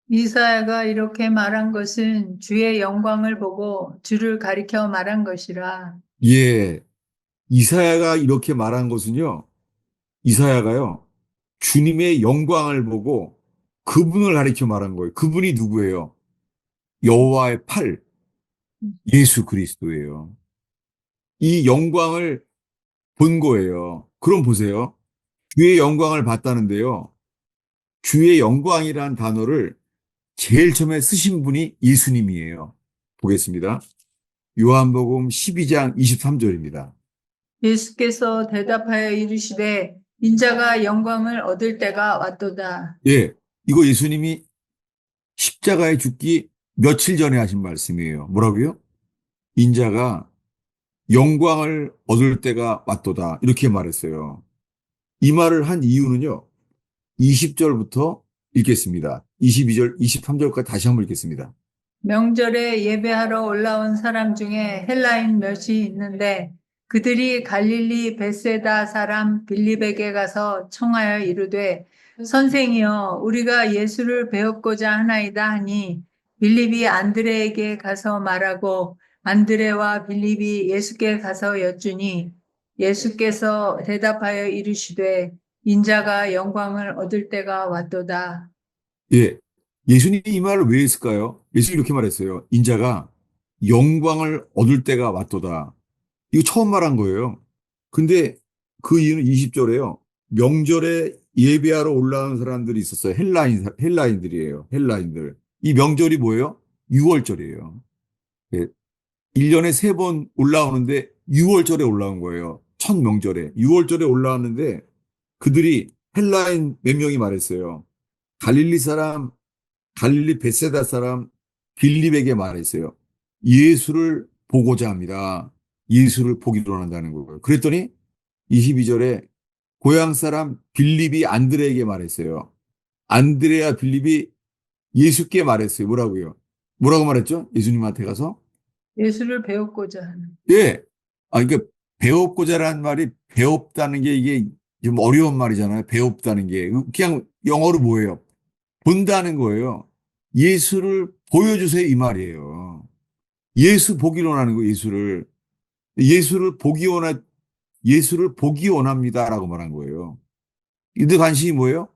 이사야가 이렇게 말한 것은 주의 영광을 보고 주를 가리켜 말한 것이라. 예. 이사야가 이렇게 말한 것은요. 이사야가요. 주님의 영광을 보고 그분을 가리켜 말한 거예요. 그분이 누구예요? 여호와의 팔, 예수 그리스도예요. 이 영광을 본 거예요. 그럼 보세요. 주의 영광을 봤다는데요. 주의 영광이라는 단어를 제일 처음에 쓰신 분이 예수님이에요. 보겠습니다. 요한복음 12장 23절입니다. 예수께서 대답하여 이르시되 인자가 영광을 얻을 때가 왔도다. 예, 이거 예수님이 십자가에 죽기 며칠 전에 하신 말씀이에요. 뭐라고요? 인자가 영광을 얻을 때가 왔도다. 이렇게 말했어요. 이 말을 한 이유는요. 20절부터 읽겠습니다. 22절, 23절까지 다시 한번 읽겠습니다. 명절에 예배하러 올라온 사람 중에 헬라인 몇이 있는데 그들이 갈릴리 벳세다 사람 빌립에게 가서 청하여 이르되 선생이여 우리가 예수를 배웠고자 하나이다 하니 빌립이 안드레에게 가서 말하고 안드레와 빌립이 예수께 가서 여쭈니 예수께서 대답하여 이르시되 인자가 영광을 얻을 때가 왔도다. 예. 예수님이 이 말을 왜 했을까요? 예수님이 이렇게 말했어요. 인자가 영광을 얻을 때가 왔도다. 이거 처음 말한 거예요. 근데 그 이유는 20절에요. 명절에 예배하러 올라온 사람들이 있었어요. 헬라인들이에요. 헬라인들. 이 명절이 뭐예요? 6월절이에요. 예. 1년에 3번 올라오는데 6월절에 올라온 거예요. 첫 명절에. 6월절에 올라왔는데 그들이 헬라인 몇 명이 말했어요. 갈릴리 사람, 갈릴리 벳세다 사람 빌립에게 말했어요. 예수를 보고자 합니다. 예수를 보기로 한다는 거예요. 그랬더니 22절에 고향 사람 빌립이 안드레에게 말했어요. 안드레와 빌립이 예수께 말했어요. 뭐라고요? 뭐라고 말했죠? 예수님한테 가서? 예수를 배웠고자 하는. 예. 그러니까 배웠고자라는 말이 배웠다는 게 이게 좀 어려운 말이잖아요. 배웠다는 게. 그냥 영어로 뭐예요? 본다는 거예요. 예수를 보여주세요. 이 말이에요. 예수 보기 원하는 거예요. 예수를. 예수를 보기 원하, 예수를 보기 원합니다라고 말한 거예요. 이들 관심이 뭐예요?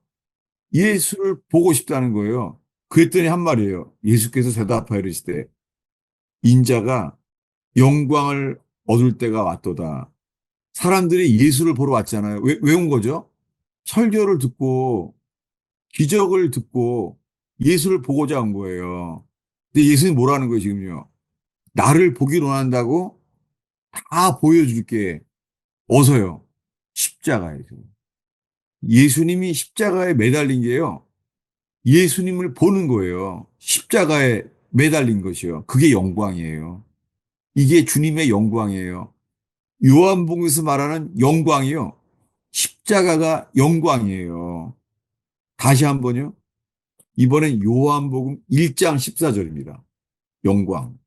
예수를 보고 싶다는 거예요. 그랬더니 한 말이에요. 예수께서 대답하여 이르시되 인자가 영광을 얻을 때가 왔도다. 사람들이 예수를 보러 왔잖아요. 왜 온 거죠? 설교를 듣고 기적을 듣고 예수를 보고자 온 거예요. 근데 예수님 뭐라는 거예요, 지금요? 나를 보기로 한다고 다 보여줄게. 어서요. 십자가에서. 예수님이 십자가에 매달린 게요. 예수님을 보는 거예요. 십자가에 매달린 것이요. 그게 영광이에요. 이게 주님의 영광이에요. 요한복음에서 말하는 영광이요. 십자가가 영광이에요. 다시 한번요. 이번엔 요한복음 1장 14절입니다. 영광.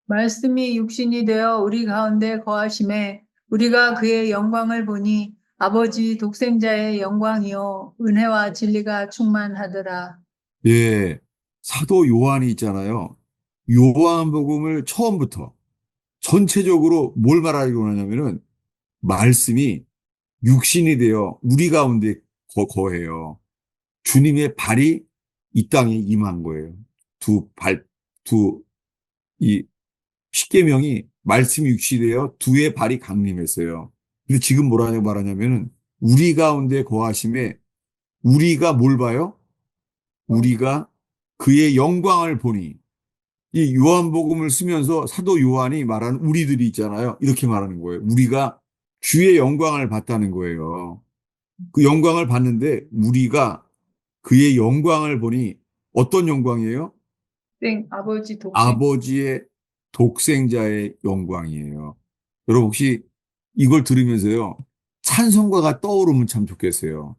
말씀이 육신이 되어 우리 가운데 거하심에 우리가 그의 영광을 보니 아버지 독생자의 영광이요 은혜와 진리가 충만하더라. 예. 사도 요한이 있잖아요. 요한복음을 처음부터 전체적으로 뭘 말하려고 하냐면은 말씀이 육신이 되어 우리 가운데 거해요. 주님의 발이 이 땅에 임한 거예요. 두 발, 이 십계명이 말씀이 육신이 되어 두의 발이 강림했어요. 근데 지금 뭐라고 말하냐면은 우리 가운데 거하심에 우리가 뭘 봐요? 우리가 그의 영광을 보니 이 요한복음을 쓰면서 사도 요한이 말하는 우리들이 있잖아요. 이렇게 말하는 거예요. 우리가 주의 영광을 봤다는 거예요. 그 영광을 봤는데 우리가 그의 영광을 보니 어떤 영광이에요? 아버지 독생 아버지의 독생자의 영광이에요. 여러분 혹시 이걸 들으면서요. 찬송가가 떠오르면 참 좋겠어요.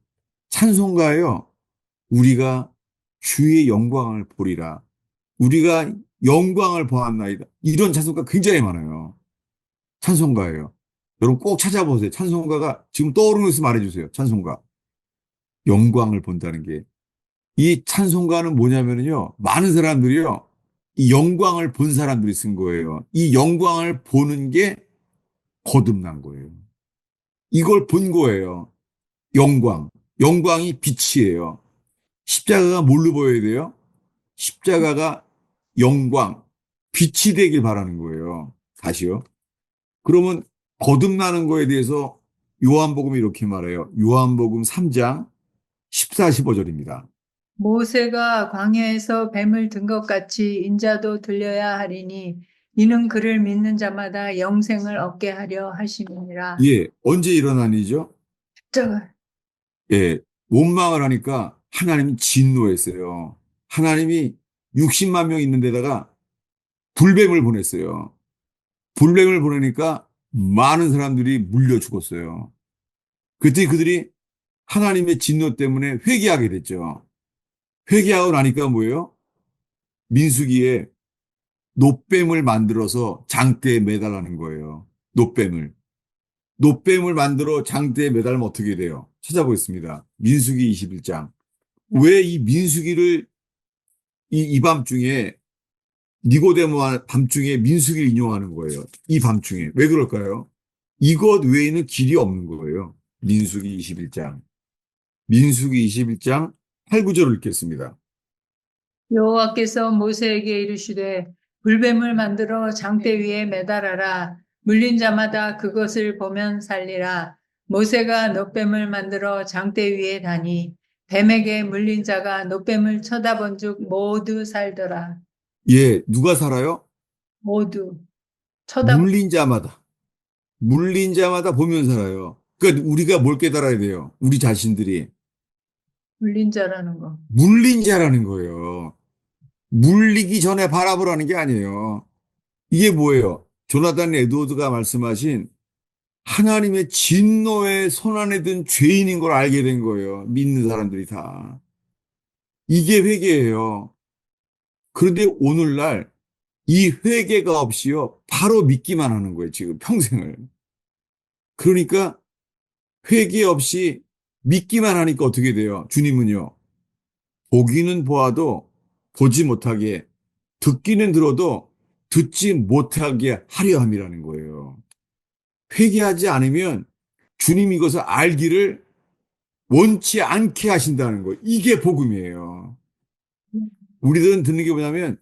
찬송가요. 우리가 주의 영광을 보리라. 우리가 영광을 보았나이다. 이런 찬송가 굉장히 많아요. 찬송가예요. 여러분 꼭 찾아보세요. 찬송가가 지금 떠오르는 것을 말해주세요. 찬송가. 영광을 본다는 게. 이 찬송가는 뭐냐면요. 많은 사람들이요. 이 영광을 본 사람들이 쓴 거예요. 이 영광을 보는 게 거듭난 거예요. 이걸 본 거예요. 영광. 영광이 빛이에요. 십자가가 뭘로 보여야 돼요? 십자가가 영광, 빛이 되길 바라는 거예요. 다시요. 그러면 거듭나는 거에 대해서 요한복음이 이렇게 말해요. 요한복음 3장 14, 15절입니다. 모세가 광야에서 뱀을 든 것 같이 인자도 들려야 하리니 이는 그를 믿는 자마다 영생을 얻게 하려 하심이니라. 예, 언제 일어난 일이죠? 십자가. 예, 원망을 하니까 하나님이 진노했어요. 하나님이 60만 명 있는 데다가 불뱀을 보냈어요. 불뱀을 보내니까 많은 사람들이 물려 죽었어요. 그때 그들이 하나님의 진노 때문에 회개하게 됐죠. 회개하고 나니까 뭐예요? 민수기에 노뱀을 만들어서 장대에 매달라는 거예요. 노뱀을. 노뱀을 만들어 장대에 매달면 어떻게 돼요? 찾아보겠습니다. 민수기 21장. 왜 이 민수기를 이 밤중에 니고데모 밤중에 민수기를 인용하는 거예요. 이 밤중에. 왜 그럴까요? 이것 외에는 길이 없는 거예요. 민수기 21장. 민수기 21장 8, 9절을 읽겠습니다. 여호와께서 모세에게 이르시되 불뱀을 만들어 장대 위에 매달아라. 물린 자마다 그것을 보면 살리라. 모세가 놋뱀을 만들어 장대 위에 다니 뱀에게 물린 자가 놋뱀을 쳐다본 즉 모두 살더라. 예, 누가 살아요? 모두 쳐다본. 물린 자마다. 물린 자마다 보면 살아요. 그러니까 우리가 뭘 깨달아야 돼요? 우리 자신들이. 물린 자라는 거. 물린 자라는 거예요. 물리기 전에 바라보라는 게 아니에요. 이게 뭐예요? 조나단 에드워드가 말씀하신 하나님의 진노의 손안에 든 죄인인 걸 알게 된 거예요. 믿는 사람들이 다. 이게 회개예요. 그런데 오늘날 이 회개가 없이요. 바로 믿기만 하는 거예요. 지금 평생을. 그러니까 회개 없이 믿기만 하니까 어떻게 돼요? 주님은요. 보기는 보아도 보지 못하게, 듣기는 들어도 듣지 못하게 하려 함이라는 거예요. 회개하지 않으면 주님 이것을 알기를 원치 않게 하신다는 거. 이게 복음이에요. 우리들은 듣는 게 뭐냐면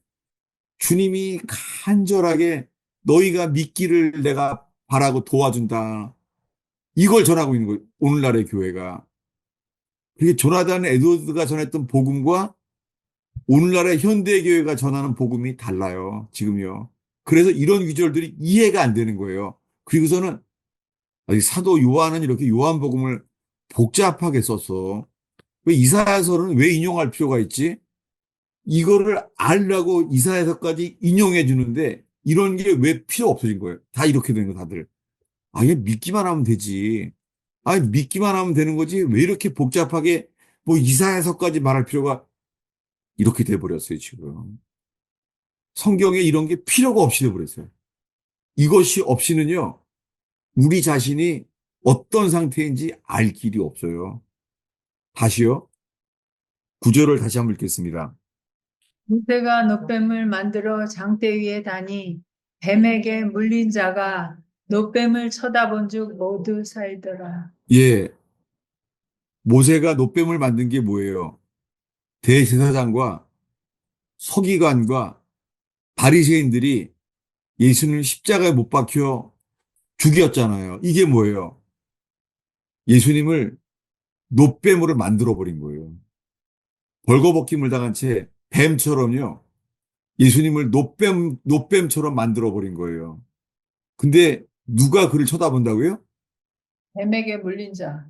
주님이 간절하게 너희가 믿기를 내가 바라고 도와준다. 이걸 전하고 있는 거예요. 오늘날의 교회가. 그게 조나단 에드워드가 전했던 복음과 오늘날의 현대교회가 전하는 복음이 달라요. 지금요. 그래서 이런 구절들이 이해가 안 되는 거예요. 그리고서는 사도 요한은 이렇게 요한복음을 복잡하게 썼어. 왜 이사야서는 왜 인용할 필요가 있지? 이거를 알라고 이사야서까지 인용해 주는데 이런 게 왜 필요 없어진 거예요? 다 이렇게 된 거 다들. 아예 믿기만 하면 되지. 아니 믿기만 하면 되는 거지. 왜 이렇게 복잡하게 뭐 이사야서까지 말할 필요가 이렇게 돼 버렸어요, 지금. 성경에 이런 게 필요가 없이 돼 버렸어요. 이것이 없이는요. 우리 자신이 어떤 상태인지 알 길이 없어요. 다시요. 구절을 다시 한번 읽겠습니다. 모세가 놋뱀을 만들어 장대 위에 다니 뱀에게 물린 자가 놋뱀을 쳐다본 즉 모두 살더라. 예, 모세가 노뱀을 만든 게 뭐예요? 대제사장과 서기관과 바리새인들이 예수님을 십자가에 못 박혀 죽였잖아요. 이게 뭐예요? 예수님을 노뱀으로 만들어 버린 거예요. 벌거벗김을 당한 채 뱀처럼요. 예수님을 노뱀처럼 만들어 버린 거예요. 근데 누가 그를 쳐다본다고요? 뱀에게 물린 자.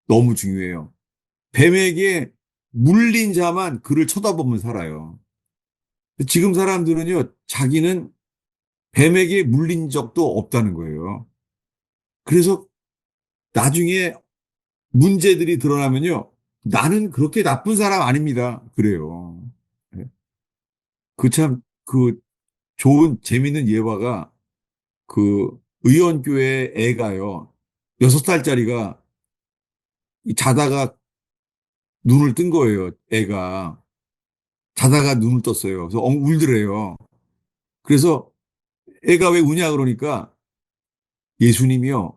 너무 중요해요. 뱀에게 물린 자만 그를 쳐다보면 살아요. 지금 사람들은요, 자기는 뱀에게 물린 적도 없다는 거예요. 그래서 나중에 문제들이 드러나면요, 나는 그렇게 나쁜 사람 아닙니다. 그래요. 그 참, 그 좋은, 재밌는 예화가 그 의원교회 애가요, 6살짜리가 자다가 눈을 뜬 거예요, 애가. 자다가 눈을 떴어요. 그래서 울더래요. 그래서 애가 왜 우냐 그러니까 예수님이요.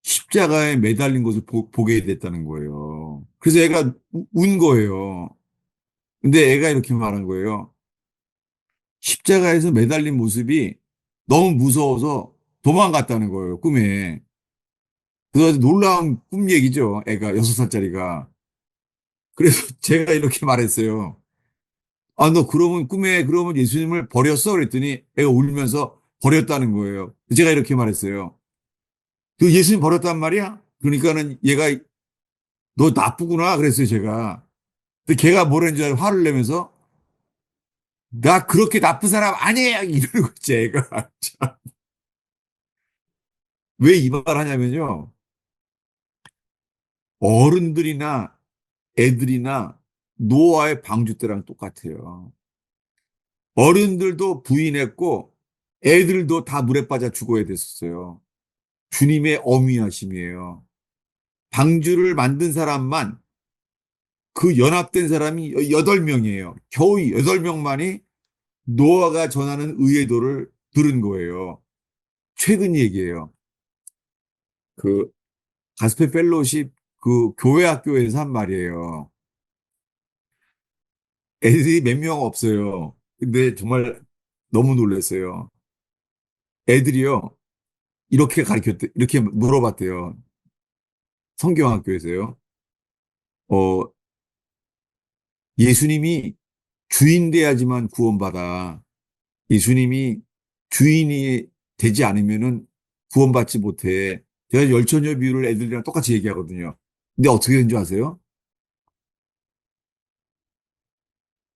십자가에 매달린 것을 보게 됐다는 거예요. 그래서 애가 운 거예요. 근데 애가 이렇게 말한 거예요. 십자가에서 매달린 모습이 너무 무서워서 도망갔다는 거예요, 꿈에. 그래서 놀라운 꿈 얘기죠. 애가 6살짜리가. 그래서 제가 이렇게 말했어요. 아, 너 그러면 꿈에 그러면 예수님을 버렸어? 그랬더니 애가 울면서 버렸다는 거예요. 제가 이렇게 말했어요. 그 예수님 버렸단 말이야? 그러니까는 얘가 너 나쁘구나 그랬어요, 제가. 근데 걔가 뭐라는 줄 알고 화를 내면서 나 그렇게 나쁜 사람 아니에요! 이러는 거지, 애가. 왜 이 말 하냐면요. 어른들이나 애들이나 노아의 방주 때랑 똑같아요. 어른들도 부인했고 애들도 다 물에 빠져 죽어야 됐었어요. 주님의 어미하심이에요. 방주를 만든 사람만 그 연합된 사람이 8명이에요. 겨우 8명만이 노아가 전하는 의의도를 들은 거예요. 최근 얘기예요. 그 가스페 펠로십 그 교회 학교에서 한 말이에요. 애들이 몇 명 없어요. 근데 정말 너무 놀랐어요. 애들이요. 이렇게 가르쳤대, 이렇게 물어봤대요. 성경학교에서요. 어, 예수님이 주인 돼야지만 구원받아. 예수님이 주인이 되지 않으면은 구원받지 못해. 제가 열처녀 비유를 애들이랑 똑같이 얘기하거든요. 근데 어떻게 된 줄 아세요?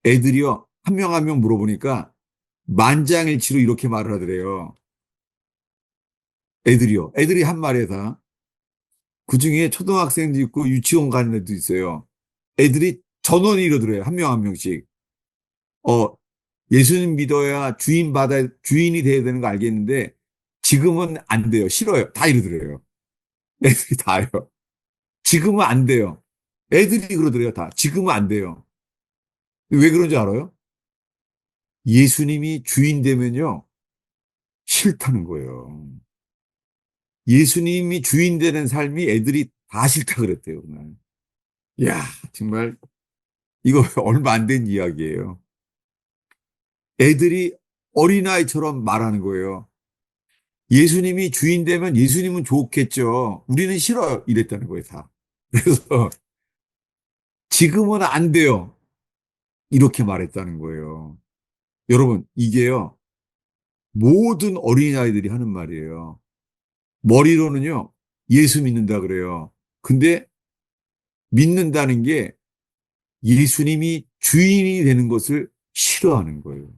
애들이요. 한 명 한 명 물어보니까 만장일치로 이렇게 말을 하더래요. 애들이요. 애들이 한 말에 다. 그 중에 초등학생도 있고 유치원 가는 애도 있어요. 애들이 전원이 이러더래요. 한 명 한 명씩. 어, 예수님 믿어야 주인이 돼야 되는 거 알겠는데 지금은 안 돼요. 싫어요. 다 이러더래요. 애들이 다요. 지금은 안 돼요. 애들이 그러더래요. 다. 지금은 안 돼요. 왜 그런지 알아요? 예수님이 주인 되면요. 싫다는 거예요. 예수님이 주인 되는 삶이 애들이 다 싫다 그랬대요. 그날. 이야, 정말 이거 얼마 안 된 이야기예요. 애들이 어린아이처럼 말하는 거예요. 예수님이 주인 되면 예수님은 좋겠죠. 우리는 싫어요. 이랬다는 거예요, 다. 그래서 지금은 안 돼요. 이렇게 말했다는 거예요. 여러분, 이게요. 모든 어린아이들이 하는 말이에요. 머리로는요. 예수 믿는다 그래요. 근데 믿는다는 게 예수님이 주인이 되는 것을 싫어하는 거예요.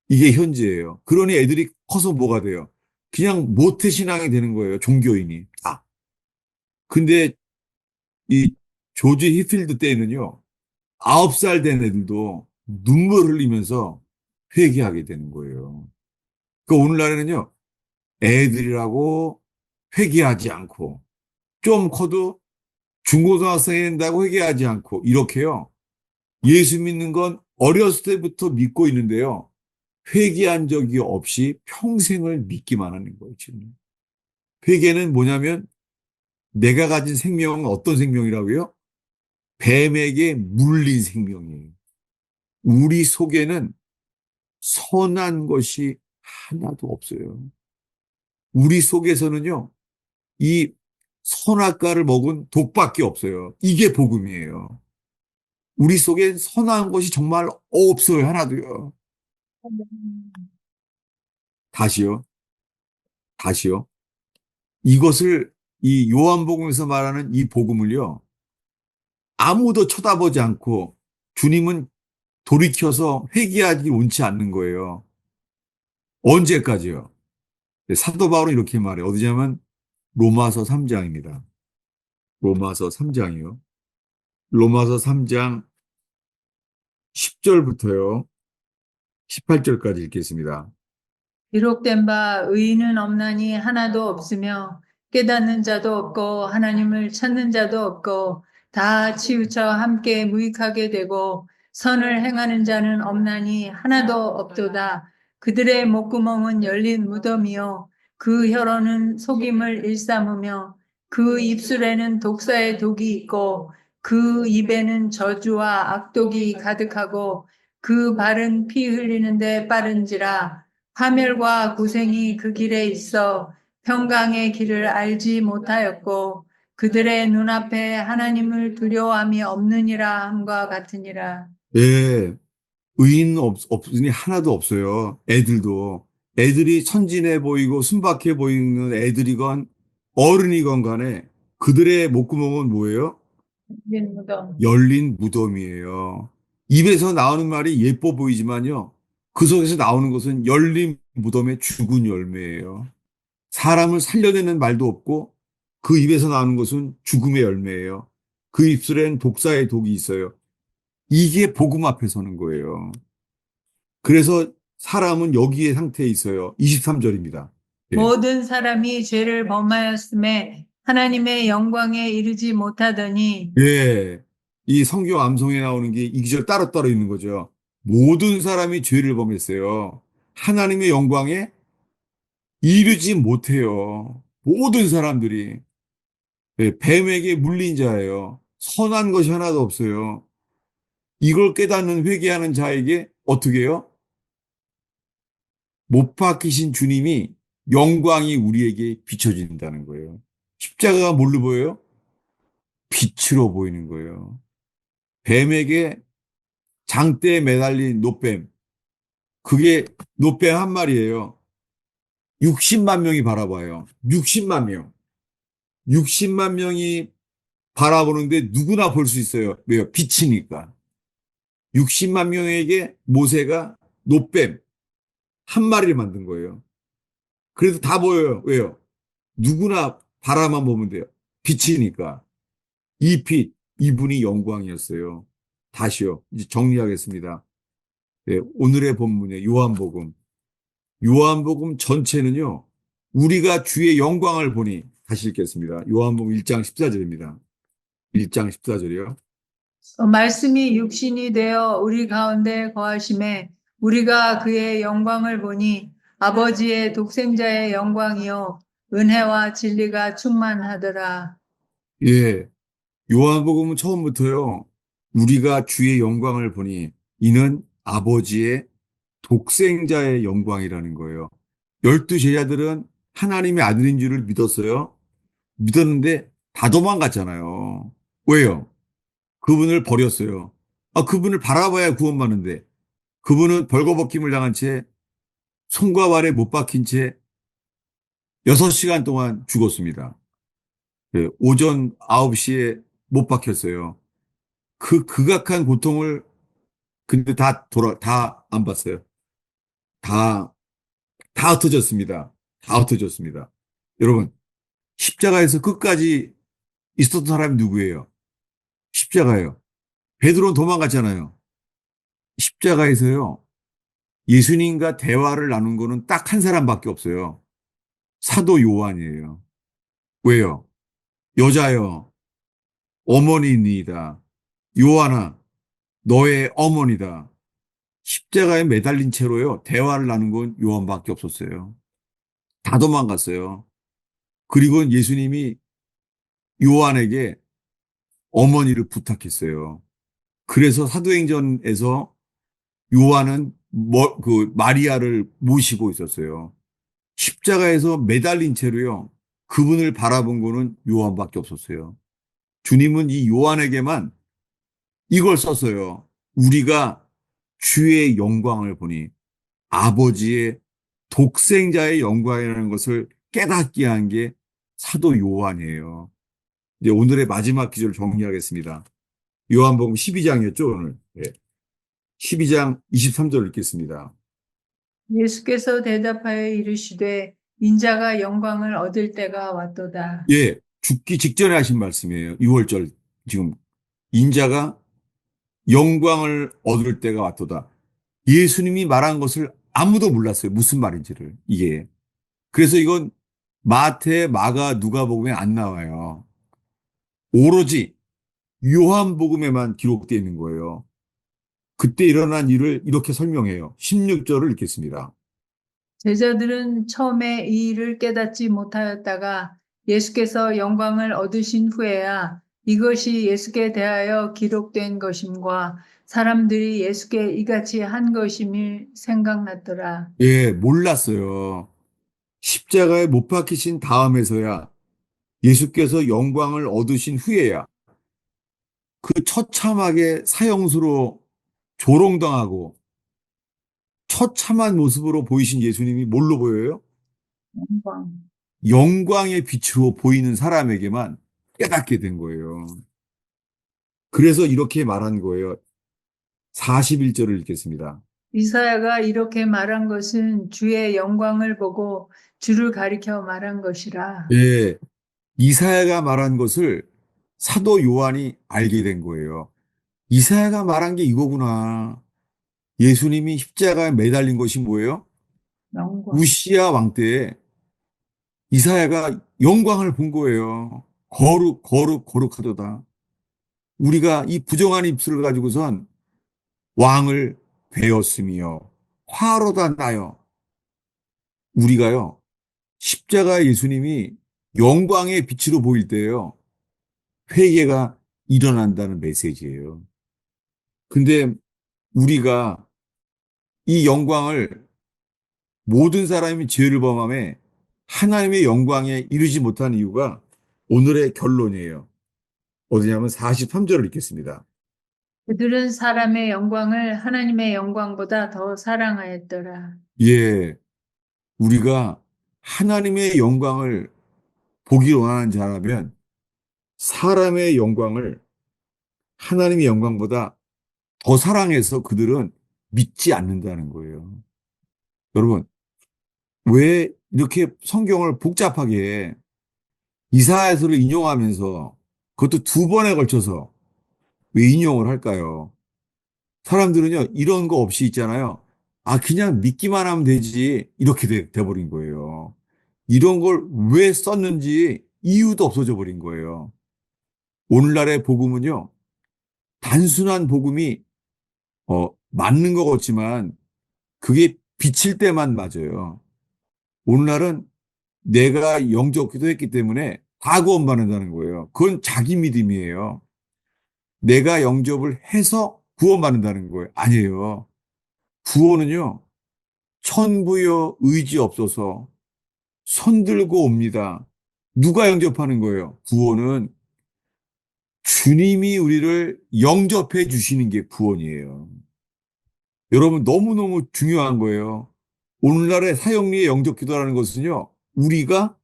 이게 현재예요. 그러니 애들이 커서 뭐가 돼요? 그냥 모태신앙이 되는 거예요. 종교인이. 다. 근데 이 조지 히필드 때에는요. 9살 된 애들도 눈물 흘리면서 회개하게 되는 거예요. 그 오늘날에는요. 애들이라고 회개하지 않고 좀 커도 중고등학생이 된다고 회개하지 않고 이렇게요. 예수 믿는 건 어렸을 때부터 믿고 있는데요. 회개한 적이 없이 평생을 믿기만 하는 거예요, 지금. 회개는 뭐냐면 내가 가진 생명은 어떤 생명이라고요? 뱀에게 물린 생명이에요. 우리 속에는 선한 것이 하나도 없어요. 우리 속에서는요, 이 선악과를 먹은 독밖에 없어요. 이게 복음이에요. 우리 속엔 선한 것이 정말 없어요. 하나도요. 다시요. 다시요. 이것을 이 요한복음에서 말하는 이 복음을요. 아무도 쳐다보지 않고 주님은 돌이켜서 회개하기 원치 않는 거예요. 언제까지요? 사도 바울은 이렇게 말해요. 어디냐면 로마서 3장입니다. 로마서 3장이요. 로마서 3장 10절부터요. 18절까지 읽겠습니다. 기록된 바 의인은 없나니 하나도 없으며 깨닫는 자도 없고 하나님을 찾는 자도 없고 다 치우쳐 함께 무익하게 되고 선을 행하는 자는 없나니 하나도 없도다. 그들의 목구멍은 열린 무덤이요 그 혀로는 속임을 일삼으며 그 입술에는 독사의 독이 있고 그 입에는 저주와 악독이 가득하고 그 발은 피 흘리는데 빠른지라. 파멸과 고생이 그 길에 있어 평강의 길을 알지 못하였고 그들의 눈앞에 하나님을 두려워함이 없느니라 함과 같으니라. 예, 의인 없으니 하나도 없어요. 애들도. 애들이 천진해 보이고 순박해 보이는 애들이건 어른이건 간에 그들의 목구멍은 뭐예요? 빈 무덤. 열린 무덤이에요. 입에서 나오는 말이 예뻐 보이지만요. 그 속에서 나오는 것은 열린 무덤의 죽은 열매예요. 사람을 살려내는 말도 없고 그 입에서 나오는 것은 죽음의 열매예요. 그 입술엔 독사의 독이 있어요. 이게 복음 앞에 서는 거예요. 그래서 사람은 여기에 상태에 있어요. 23절입니다. 예. 모든 사람이 죄를 범하였음에 하나님의 영광에 이르지 못하더니 예. 이 성경 암송에 나오는 게 이 기절 따로따로 있는 거죠. 모든 사람이 죄를 범했어요. 하나님의 영광에 이르지 못해요. 모든 사람들이. 예, 뱀에게 물린 자예요. 선한 것이 하나도 없어요. 이걸 깨닫는 회개하는 자에게 어떻게 해요? 못 박히신 주님이 영광이 우리에게 비춰진다는 거예요. 십자가가 뭘로 보여요? 빛으로 보이는 거예요. 뱀에게 장대에 매달린 노뱀. 그게 노뱀 한 마리예요. 60만 명이 바라봐요. 60만 명. 60만 명이 바라보는데 누구나 볼 수 있어요. 왜요? 빛이니까. 60만 명에게 모세가 노뱀 한 마리를 만든 거예요. 그래도 다 보여요. 왜요? 누구나 바라만 보면 돼요. 빛이니까. 이 빛, 이분이 영광이었어요. 다시요. 이제 정리하겠습니다. 네, 오늘의 본문의 요한복음. 요한복음 전체는요, 우리가 주의 영광을 보니, 다시 읽겠습니다. 요한복음 1장 14절입니다. 1장 14절이요. 말씀이 육신이 되어 우리 가운데 거하심에 우리가 그의 영광을 보니 아버지의 독생자의 영광이요 은혜와 진리가 충만하더라. 예, 요한복음은 처음부터요, 우리가 주의 영광을 보니, 이는 아버지의 독생자의 영광이라는 거예요. 12 제자들은 하나님의 아들인 줄을 믿었어요. 믿었는데 다 도망갔잖아요. 왜요? 그분을 버렸어요. 아, 그분을 바라봐야 구원받는데 그분은 벌거벗김을 당한 채 손과 발에 못 박힌 채 6시간 동안 죽었습니다. 예, 오전 9시에 못 박혔어요. 그 극악한 고통을 근데 다 안 봤어요. 다, 다 흩어졌습니다. 다 흩어졌습니다. 여러분, 십자가에서 끝까지 있었던 사람이 누구예요? 십자가예요. 베드로는 도망갔잖아요. 십자가에서요. 예수님과 대화를 나눈 거는 딱 한 사람밖에 없어요. 사도 요한이에요. 왜요? 여자여, 어머니이다. 요한아, 너의 어머니다. 십자가에 매달린 채로요. 대화를 나눈 건 요한밖에 없었어요. 다 도망갔어요. 그리고 예수님이 요한에게 어머니를 부탁했어요. 그래서 사도행전에서 요한은 그 마리아를 모시고 있었어요. 십자가에서 매달린 채로요. 그분을 바라본 거는 요한밖에 없었어요. 주님은 이 요한에게만 이걸 썼어요. 우리가 주의 영광을 보니 아버지의 독생자의 영광이라는 것을 깨닫게 한 게 사도 요한이에요. 이제 오늘의 마지막 기절을 정리하겠습니다. 요한복음 12장이었죠, 오늘. 네. 12장 23절 읽겠습니다. 예수께서 대답하여 이르시되 인자가 영광을 얻을 때가 왔도다. 예, 죽기 직전에 하신 말씀이에요. 6월절 지금 인자가 영광을 얻을 때가 왔도다. 예수님이 말한 것을 아무도 몰랐어요. 무슨 말인지를. 이게. 그래서 이건 마태, 마가, 누가복음에 안 나와요. 오로지 요한복음에만 기록되어 있는 거예요. 그때 일어난 일을 이렇게 설명해요. 16절을 읽겠습니다. 제자들은 처음에 이 일을 깨닫지 못하였다가 예수께서 영광을 얻으신 후에야 이것이 예수께 대하여 기록된 것임과 사람들이 예수께 이같이 한 것임이 생각났더라. 예, 몰랐어요. 십자가에 못 박히신 다음에서야 예수께서 영광을 얻으신 후에야 그 처참하게 사형수로 조롱당하고 처참한 모습으로 보이신 예수님이 뭘로 보여요? 영광. 영광의 빛으로 보이는 사람에게만 깨닫게 된 거예요. 그래서 이렇게 말한 거예요. 41절을 읽겠습니다. 이사야가 이렇게 말한 것은 주의 영광을 보고 주를 가리켜 말한 것이라. 예, 이사야가 말한 것을 사도 요한이 알게 된 거예요. 이사야가 말한 게 이거구나. 예수님이 십자가에 매달린 것이 뭐예요? 영광. 우시야 왕 때에 이사야가 영광을 본 거예요. 거룩, 거룩, 거룩하도다. 우리가 이 부정한 입술을 가지고선 왕을 베었으며 화로다 나요. 우리가요, 십자가 예수님이 영광의 빛으로 보일 때요, 회개가 일어난다는 메시지예요. 근데 우리가 이 영광을 모든 사람이 죄를 범함에 하나님의 영광에 이르지 못한 이유가 오늘의 결론이에요. 어디냐면 43절을 읽겠습니다. 그들은 사람의 영광을 하나님의 영광보다 더 사랑하였더라. 예, 우리가 하나님의 영광을 보기 원하는 자라면 사람의 영광을 하나님의 영광보다 더 사랑해서 그들은 믿지 않는다는 거예요. 여러분, 왜 이렇게 성경을 복잡하게 해? 이사야서를 인용하면서 그것도 두 번에 걸쳐서 왜 인용을 할까요? 사람들은요, 이런 거 없이 있잖아요. 아, 그냥 믿기만 하면 되지. 이렇게 돼버린 거예요. 이런 걸 왜 썼는지 이유도 없어져 버린 거예요. 오늘날의 복음은요, 단순한 복음이, 맞는 것 같지만, 그게 비칠 때만 맞아요. 오늘날은 내가 영접 기도했기 때문에 다 구원받는다는 거예요. 그건 자기 믿음이에요. 내가 영접을 해서 구원받는다는 거예요. 아니에요. 구원은요, 천부여 의지 없어서 손들고 옵니다. 누가 영접하는 거예요? 구원은 주님이 우리를 영접해 주시는 게 구원이에요. 여러분, 너무너무 중요한 거예요. 오늘날의 사형리의 영접 기도라는 것은요, 우리가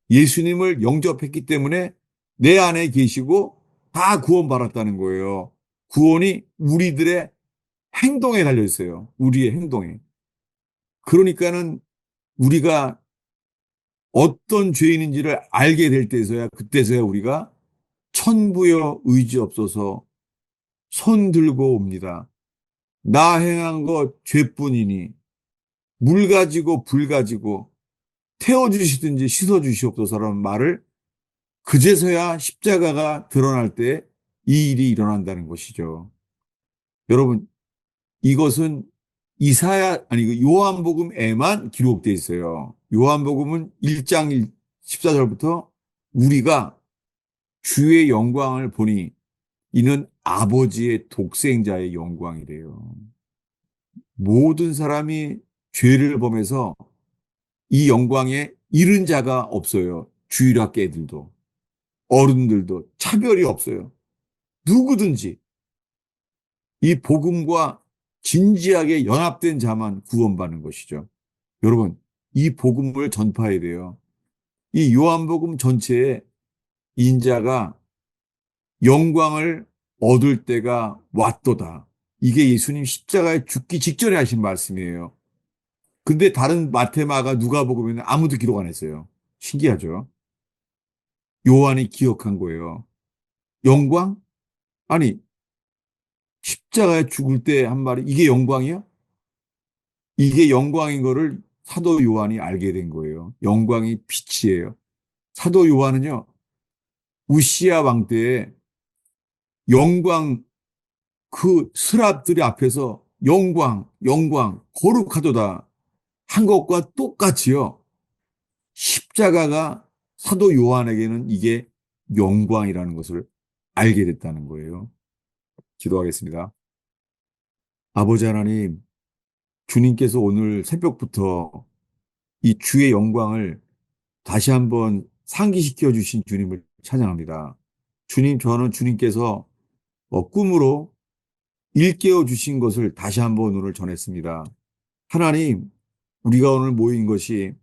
예수님을 영접했기 때문에 내 안에 계시고 다 구원받았다는 거예요. 구원이 우리들의 행동에 달려 있어요. 우리의 행동에. 그러니까는 우리가 어떤 죄인인지를 알게 될 때서야, 그때서야 우리가 천부여 의지 없어서 손 들고 옵니다. 나 행한 것 죄뿐이니 물 가지고 불 가지고 태워주시든지 씻어주시옵소서라는 말을 그제서야 십자가가 드러날 때 이 일이 일어난다는 것이죠. 여러분, 이것은 아니, 그 요한복음에만 기록되어 있어요. 요한복음은 1장 14절부터 우리가 주의 영광을 보니 이는 아버지의 독생자의 영광이래요. 모든 사람이 죄를 범해서 이 영광에 이른 자가 없어요. 주일학교 애들도, 어른들도 차별이 없어요. 누구든지 이 복음과 진지하게 연합된 자만 구원받는 것이죠. 여러분, 이 복음을 전파해야 돼요. 이 요한복음 전체에 인자가 영광을 얻을 때가 왔도다. 이게 예수님 십자가에 죽기 직전에 하신 말씀이에요. 근데 다른 마테마가 누가복음에는 아무도 기록 안 했어요. 신기하죠? 요한이 기억한 거예요. 영광? 아니, 십자가에 죽을 때 한 말이 이게 영광이야? 이게 영광인 거를 사도 요한이 알게 된 거예요. 영광이 빛이에요. 사도 요한은요, 우시야 왕 때에 영광 그 스랍들이 앞에서 영광, 영광, 거룩하도다 한 것과 똑같이요. 십자가가 사도 요한에게는 이게 영광이라는 것을 알게 됐다는 거예요. 기도하겠습니다. 아버지 하나님, 주님께서 오늘 새벽부터 이 주의 영광을 다시 한번 상기시켜 주신 주님을 찬양합니다. 주님, 저는 주님께서 꿈으로 일깨워 주신 것을 다시 한번 오늘 전했습니다. 하나님, 우리가 오늘 모인 것이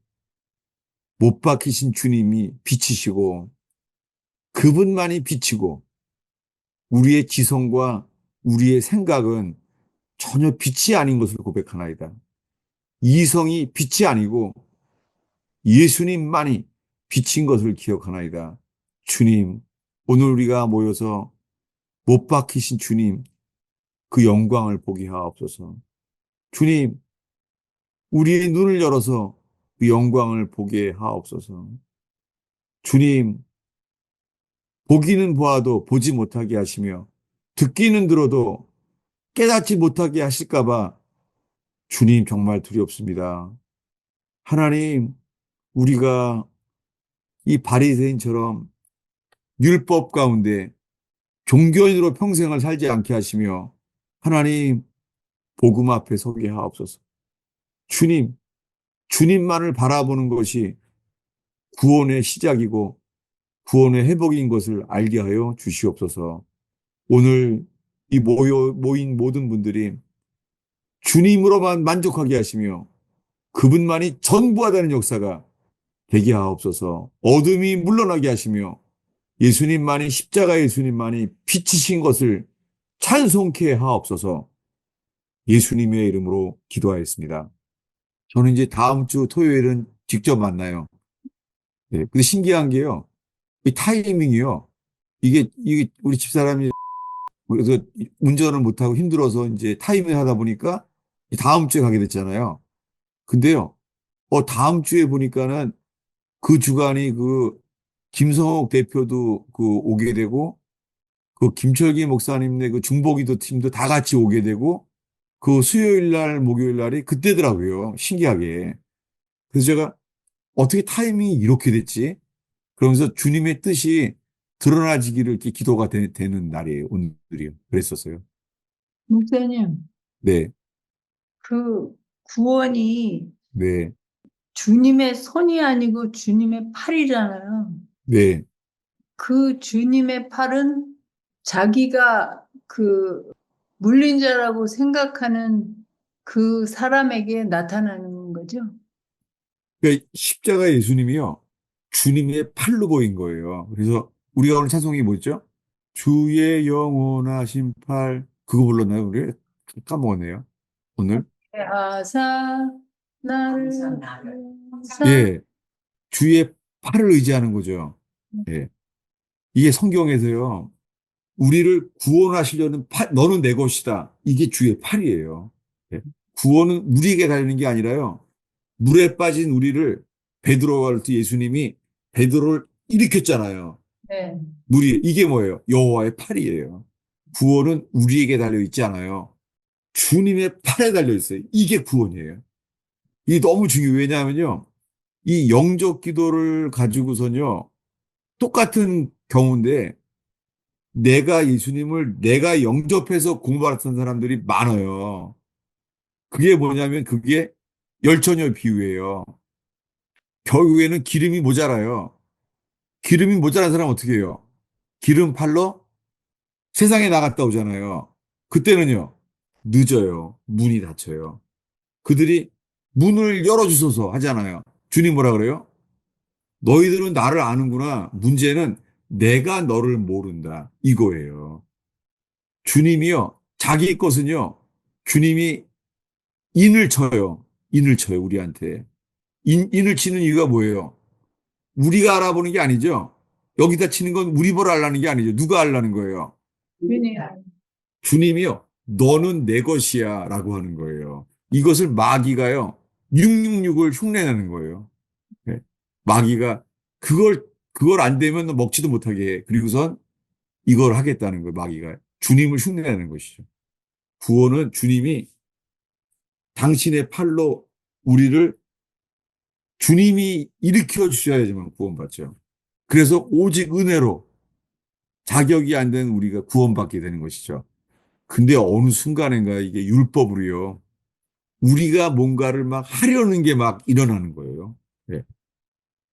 못 박히신 주님이 빛이시고 그분만이 빛이고 우리의 지성과 우리의 생각은 전혀 빛이 아닌 것을 고백하나이다. 이성이 빛이 아니고 예수님만이 빛인 것을 기억하나이다. 주님, 오늘 우리가 모여서 못 박히신 주님, 그 영광을 보게 하옵소서. 주님, 우리의 눈을 열어서 그 영광을 보게 하옵소서. 주님, 보기는 보아도 보지 못하게 하시며 듣기는 들어도 깨닫지 못하게 하실까봐 주님 정말 두렵습니다. 하나님, 우리가 이 바리새인처럼 율법 가운데 종교인으로 평생을 살지 않게 하시며 하나님, 복음 앞에 서게 하옵소서. 주님, 주님만을 바라보는 것이 구원의 시작이고 구원의 회복인 것을 알게 하여 주시옵소서. 오늘 이 모인 모든 분들이 주님으로만 만족하게 하시며 그분만이 전부하다는 역사가 되게 하옵소서. 어둠이 물러나게 하시며 예수님만이 십자가 예수님만이 빛이신 것을 찬송케 하옵소서. 예수님의 이름으로 기도하였습니다. 저는 이제 다음 주 토요일은 직접 만나요. 네. 근데 신기한 게요. 이 타이밍이요. 이게 우리 집사람이 그래서 운전을 못하고 힘들어서 이제 타이밍 하다 보니까 다음 주에 가게 됐잖아요. 근데요, 다음 주에 보니까는 그 주간이 그 김성옥 대표도 그 오게 되고 그 김철기 목사님네 그 중보기도 팀도 다 같이 오게 되고 그 수요일 날, 목요일 날이 그때더라고요. 신기하게. 그래서 제가 어떻게 타이밍이 이렇게 됐지? 그러면서 주님의 뜻이 드러나지기를 이렇게 기도가 되는 날이에요. 오늘이요. 그랬었어요. 목사님, 네, 그 구원이 네, 주님의 손이 아니고 주님의 팔이잖아요. 네. 그 주님의 팔은 자기가 그 물린 자라고 생각하는 그 사람에게 나타나는 거죠. 그러니까 십자가 예수님이요. 주님의 팔로 보인 거예요. 그래서 우리가 오늘 찬송이 뭐죠? 주의 영원하신 팔. 그거 불렀나요, 우리? 까먹었네요. 오늘? 하사 나를 사 예, 주의 팔을 의지하는 거죠. 예. 이게 성경에서요. 우리를 구원하시려는 팔, 너는 내 것이다. 이게 주의 팔이에요. 예. 구원은 우리에게 달리는 게 아니라요. 물에 빠진 우리를 베드로와 같은 예수님이 베드로를 일으켰잖아요. 네. 물이 이게 뭐예요? 여호와의 팔이에요. 구원은 우리에게 달려 있지 않아요. 주님의 팔에 달려 있어요. 이게 구원이에요. 이게 너무 중요해요. 왜냐하면요. 이 영적 기도를 가지고선요. 똑같은 경우인데 내가 예수님을 내가 영접해서 공부하는 사람들이 많아요. 그게 뭐냐면 그게 열처녀 비유예요. 결국에는 기름이 모자라요. 기름이 모자란 사람 어떻게 해요? 기름 팔러 세상에 나갔다 오잖아요. 그때는요, 늦어요. 문이 닫혀요. 그들이 문을 열어주소서 하잖아요. 주님 뭐라 그래요? 너희들은 나를 아는구나. 문제는 내가 너를 모른다. 이거예요. 주님이요, 자기 것은요, 주님이 인을 쳐요. 인을 쳐요, 우리한테. 인을 치는 이유가 뭐예요? 우리가 알아보는 게 아니죠. 여기다 치는 건 우리 보러 알라는 게 아니죠. 누가 알라는 거예요? 주님. 주님이요. 너는 내 것이야 라고 하는 거예요. 이것을 마귀가요. 666을 흉내내는 거예요. 예. 마귀가 그걸 안 되면 먹지도 못하게 해. 그리고선 이걸 하겠다는 거예요. 마귀가. 주님을 흉내내는 것이죠. 구원은 주님이 당신의 팔로 우리를 주님이 일으켜 주셔야지만 구원받죠. 그래서 오직 은혜로 자격이 안 된 우리가 구원받게 되는 것이죠. 근데 어느 순간인가 이게 율법으로요. 우리가 뭔가를 막 하려는 게 막 일어나는 거예요. 네.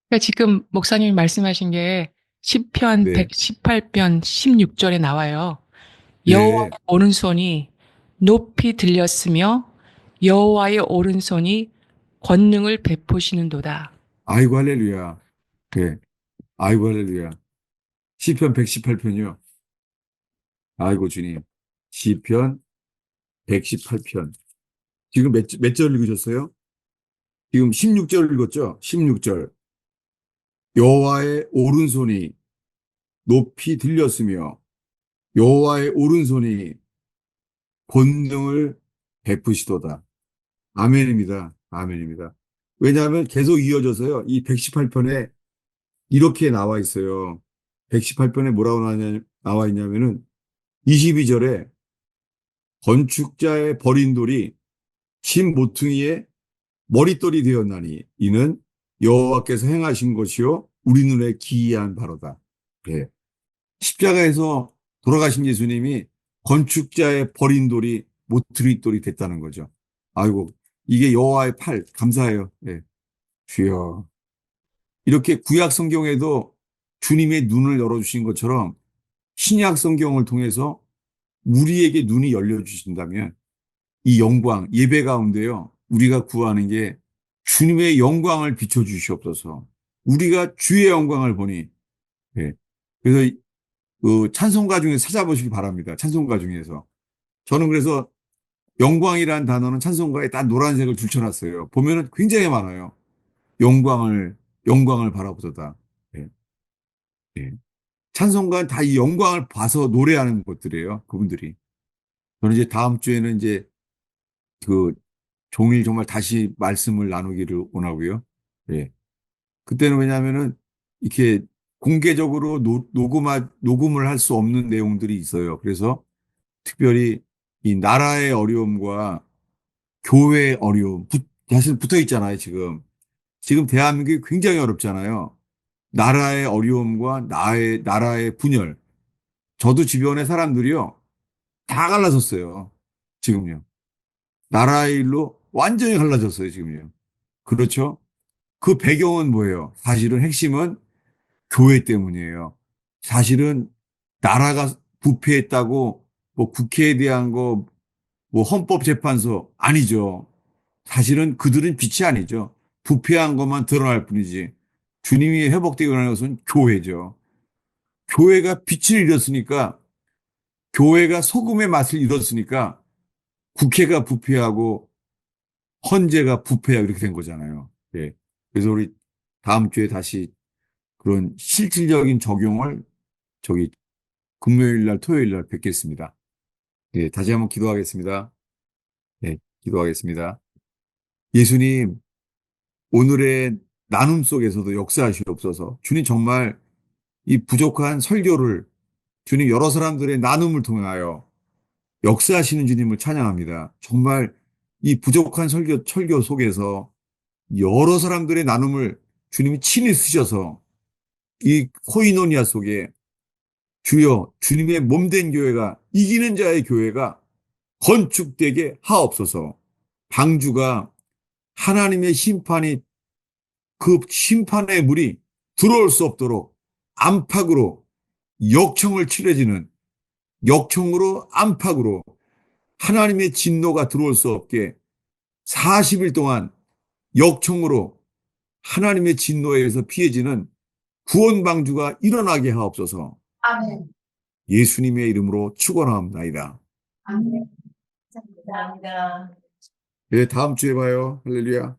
그러니까 지금 목사님이 말씀하신 게 시편 네. 118편 16절에 나와요. 여호와의 네. 오른손이 높이 들렸으며 여호와의 오른손이 권능을 베푸시는도다. 아이고, 할렐루야. 네. 아이고, 할렐루야. 시편 118편이요. 아이고, 주님. 시편 118편. 지금 몇 절 읽으셨어요? 지금 16절 읽었죠? 16절. 여호와의 오른손이 높이 들렸으며 여호와의 오른손이 권능을 베푸시도다. 아멘입니다. 아멘입니다. 왜냐하면 계속 이어져서요. 이 118편에 이렇게 나와 있어요. 118편에 뭐라고 나와 있냐면은 22절에 건축자의 버린 돌이 신 모퉁이의 머릿돌이 되었나니 이는 여호와께서 행하신 것이요 우리 눈에 기이한 바로다. 예. 십자가에서 돌아가신 예수님이 건축자의 버린 돌이 모퉁이 돌이 됐다는 거죠. 아이고 이게 여호와의 팔 감사해요. 예. 주여 이렇게 구약 성경에도 주님의 눈을 열어주신 것처럼 신약 성경을 통해서 우리에게 눈이 열려주신다면 이 영광, 예배 가운데요. 우리가 구하는 게 주님의 영광을 비춰주시옵소서. 우리가 주의 영광을 보니, 예. 그래서 그 찬송가 중에 찾아보시기 바랍니다. 찬송가 중에서. 저는 그래서 영광이라는 단어는 찬송가에 딱 노란색을 줄쳐놨어요. 보면은 굉장히 많아요. 영광을, 영광을 바라보도다. 예. 예. 찬송가는 다 이 영광을 봐서 노래하는 것들이에요. 그분들이. 저는 이제 다음 주에는 이제 그 종일 정말 다시 말씀을 나누기를 원하고요. 예. 그때는 왜냐하면은 이렇게 공개적으로 녹음을 할 수 없는 내용들이 있어요. 그래서 특별히 이 나라의 어려움과 교회의 어려움, 사실 붙어 있잖아요, 지금. 지금 대한민국이 굉장히 어렵잖아요. 나라의 어려움과 나라의 분열. 저도 주변의 사람들이요, 다 갈라섰어요. 지금요. 나라의 일로 완전히 갈라졌어요, 지금요. 그렇죠? 그 배경은 뭐예요? 사실은 핵심은 교회 때문이에요. 사실은 나라가 부패했다고 뭐 국회에 대한 거, 뭐 헌법재판소 아니죠. 사실은 그들은 빛이 아니죠. 부패한 것만 드러날 뿐이지. 주님이 회복되고 나는 것은 교회죠. 교회가 빛을 잃었으니까, 교회가 소금의 맛을 잃었으니까 국회가 부패하고 헌재가 부패하고 이렇게 된 거잖아요. 예. 그래서 우리 다음 주에 다시 그런 실질적인 적용을 저기 금요일 날, 토요일 날 뵙겠습니다. 예, 다시 한번 기도하겠습니다. 예, 기도하겠습니다. 예수님, 오늘의 나눔 속에서도 역사하시옵소서. 주님 정말 이 부족한 설교를 주님 여러 사람들의 나눔을 통하여 역사하시는 주님을 찬양합니다. 정말 이 부족한 설교 속에서 여러 사람들의 나눔을 주님이 친히 쓰셔서 이 코이노니아 속에 주여 주님의 몸된 교회가 이기는 자의 교회가 건축되게 하옵소서. 방주가 하나님의 심판이 그 심판의 물이 들어올 수 없도록 안팎으로 역청을 칠해지는 역청으로 안팎으로 하나님의 진노가 들어올 수 없게 40일 동안 역청으로 하나님의 진노에 의해서 피해지는 구원 방주가 일어나게 하옵소서. 아멘. 예수님의 이름으로 축원합니다. 아멘. 감사합니다. 예, 다음 주에 봐요. 할렐루야.